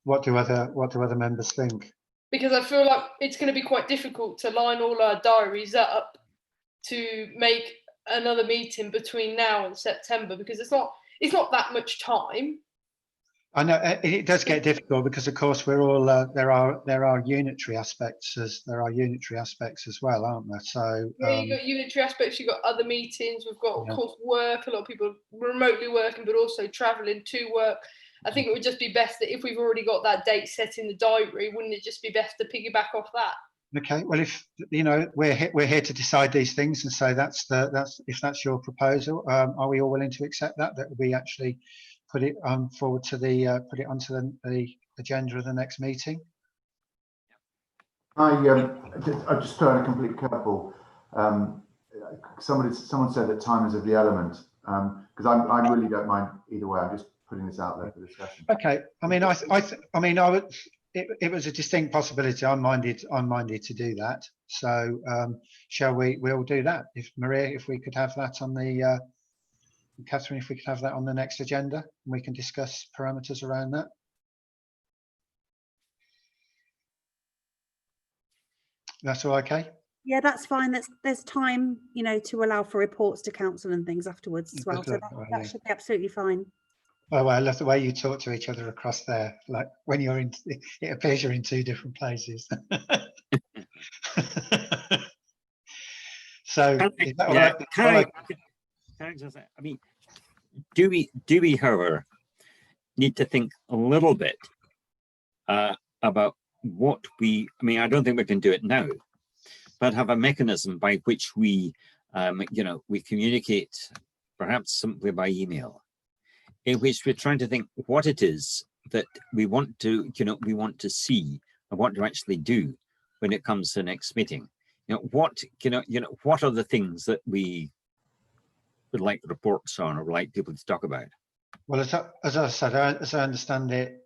What do other members think? Because I feel like it's going to be quite difficult to line all our diaries up to make another meeting between now and September, because it's not that much time. I know it does get difficult because, of course, we're all there are unitary aspects as well, aren't there? So yeah, you've got unitary aspects. You've got other meetings. We've got, of course, work. A lot of people remotely working, but also travelling to work. I think it would just be best that if we've already got that date set in the diary, wouldn't it just be best to piggyback off that? Okay. Well, if we're here to decide these things, and so if that's your proposal, are we all willing to accept that we actually put it forward to put it onto the agenda of the next meeting? I just throw in a complete curveball. Someone said that time is of the element, because I really don't mind either way. I'm just putting this out there for discussion. Okay. I mean, I would. It was a distinct possibility. I'm minded to do that. So shall we? We'll do that. If Maria, if we could have that on the Catherine, if we could have that on the next agenda, and we can discuss parameters around that. That's all okay? Yeah, that's fine. There's time, to allow for reports to council and things afterwards as well. So that should be absolutely fine. Oh, well, I love the way you talk to each other across there. Like when you're in, it appears you're in two different places. So, is that all right? Can I just say, I mean, do we, however, need to think a little bit about what I mean, I don't think we can do it now, but have a mechanism by which we, we communicate, perhaps simply by email, in which we're trying to think what it is that we want to, see and want to actually do when it comes to the next meeting. What are the things that we would like reports on or would like people to talk about? Well, as I said, as I understand it,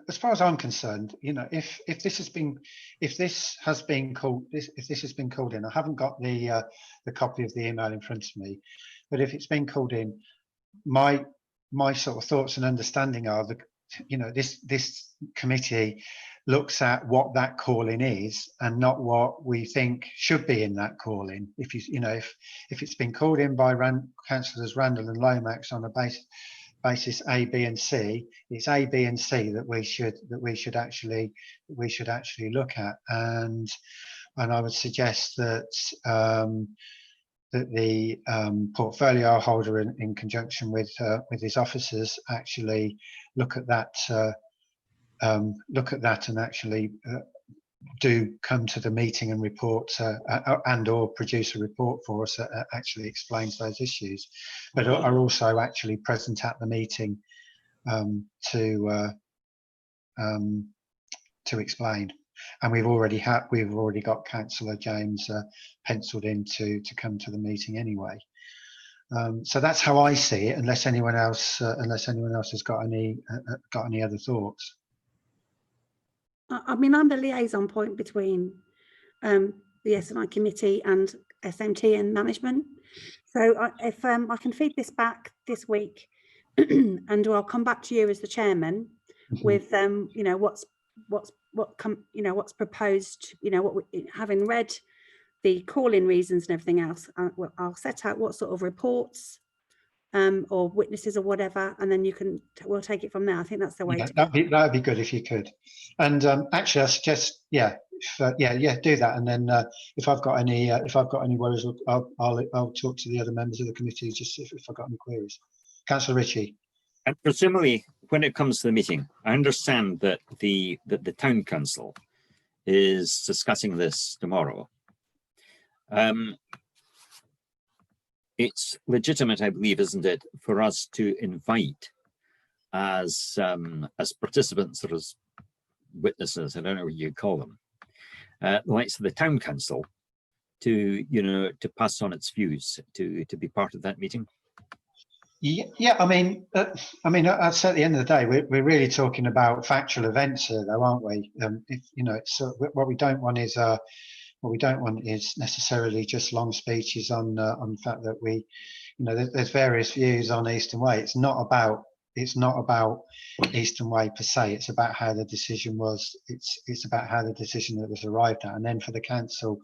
as far as I'm concerned, if this has been called in, I haven't got the copy of the email in front of me, but if it's been called in, my sort of thoughts and understanding are that this committee looks at what that call-in is and not what we think should be in that call-in. If if it's been called in by councillors Randall and Lomax on a basis A, B, and C, it's A, B, and C that we should actually look at, and I would suggest that that the portfolio holder, in conjunction with his officers, actually look at that and actually do come to the meeting and report and or produce a report for us that actually explains those issues, but are also actually present at the meeting to explain. And we've already got Councillor James penciled in to come to the meeting anyway. So that's how I see it, unless anyone else has got any other thoughts. I mean, I'm the liaison point between the S&I committee and SMT and management. So if I can feed this back this week, and I'll come back to you as the chairman with what's proposed. Having read the call-in reasons and everything else, I'll set out what sort of reports or witnesses or whatever, and then we'll take it from there. I think that's the way. That'd be good if you could. And actually, I suggest do that. And then if I've got any worries, I'll talk to the other members of the committee just if I've got any queries. Councillor Ritchie. And presumably, when it comes to the meeting, I understand that the town council is discussing this tomorrow. It's legitimate, I believe, isn't it, for us to invite as participants or as witnesses, I don't know what you call them, the likes of the town council to pass on its views, to be part of that meeting. Yeah, I mean, I'd say at the end of the day, we're really talking about factual events here, though, aren't we? What we don't want is necessarily just long speeches on the fact that there's various views on Eastern Way. It's not about Eastern Way per se. It's about how the decision was. It's about how the decision that was arrived at, and then for the council,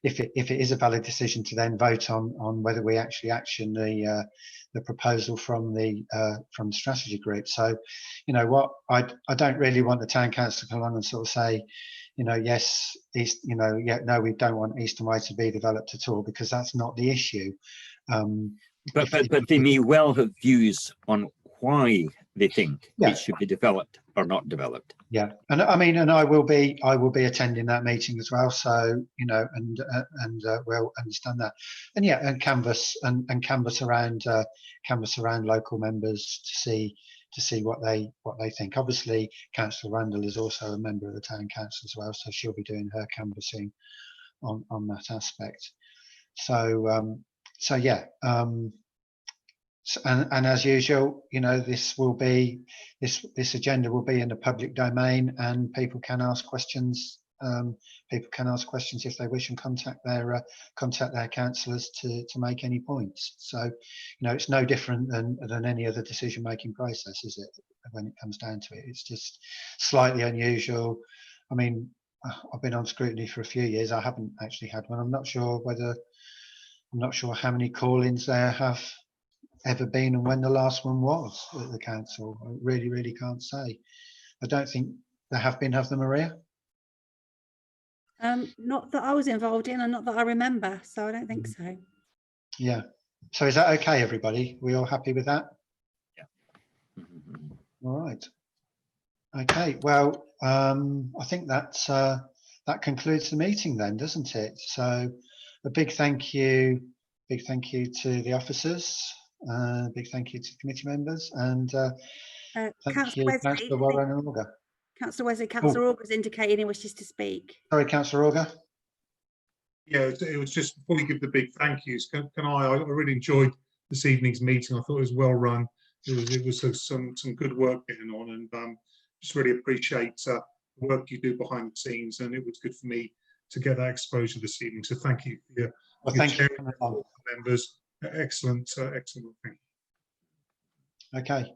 if it is a valid decision, to then vote on whether we actually action the proposal from the strategy group. So, I don't really want the town council to come along and sort of say, yes, no, we don't want Eastern Way to be developed at all, because that's not the issue. But they may well have views on why they think it should be developed or not developed. Yeah, and I mean, and I will be attending that meeting as well. So and we'll understand that, and and canvass around local members to see what they think. Obviously, Councillor Randall is also a member of the town council as well, so she'll be doing her canvassing on that aspect. So and as usual, this agenda will be in the public domain, and people can ask questions. People can ask questions if they wish, and contact their councillors to make any points. So, it's no different than any other decision-making process, is it? When it comes down to it, it's just slightly unusual. I mean, I've been on Scrutiny for a few years. I haven't actually had one. I'm not sure how many call-ins there have ever been and when the last one was at the council. I really can't say. I don't think there have been, have there, Maria? Not that I was involved in, and not that I remember, so I don't think so. Yeah. So is that okay, everybody? We all happy with that? Mhm. All right. Okay, well, I think that's that concludes the meeting then, doesn't it? So a big thank you to the officers, big thank you to committee members, and thank Councillor you, Wesley, Councillor Warren and Auger. Councillor Wesley, Councillor Auger's indicated he wishes to speak. Sorry, Councillor Auger. Yeah, it was just before we give the big thank yous. I really enjoyed this evening's meeting. I thought it was well run. It was some good work getting on, and just really appreciate the work you do behind the scenes. And it was good for me to get that exposure this evening. So thank you for your Thank you, members. Excellent, excellent. Thank you. Okay.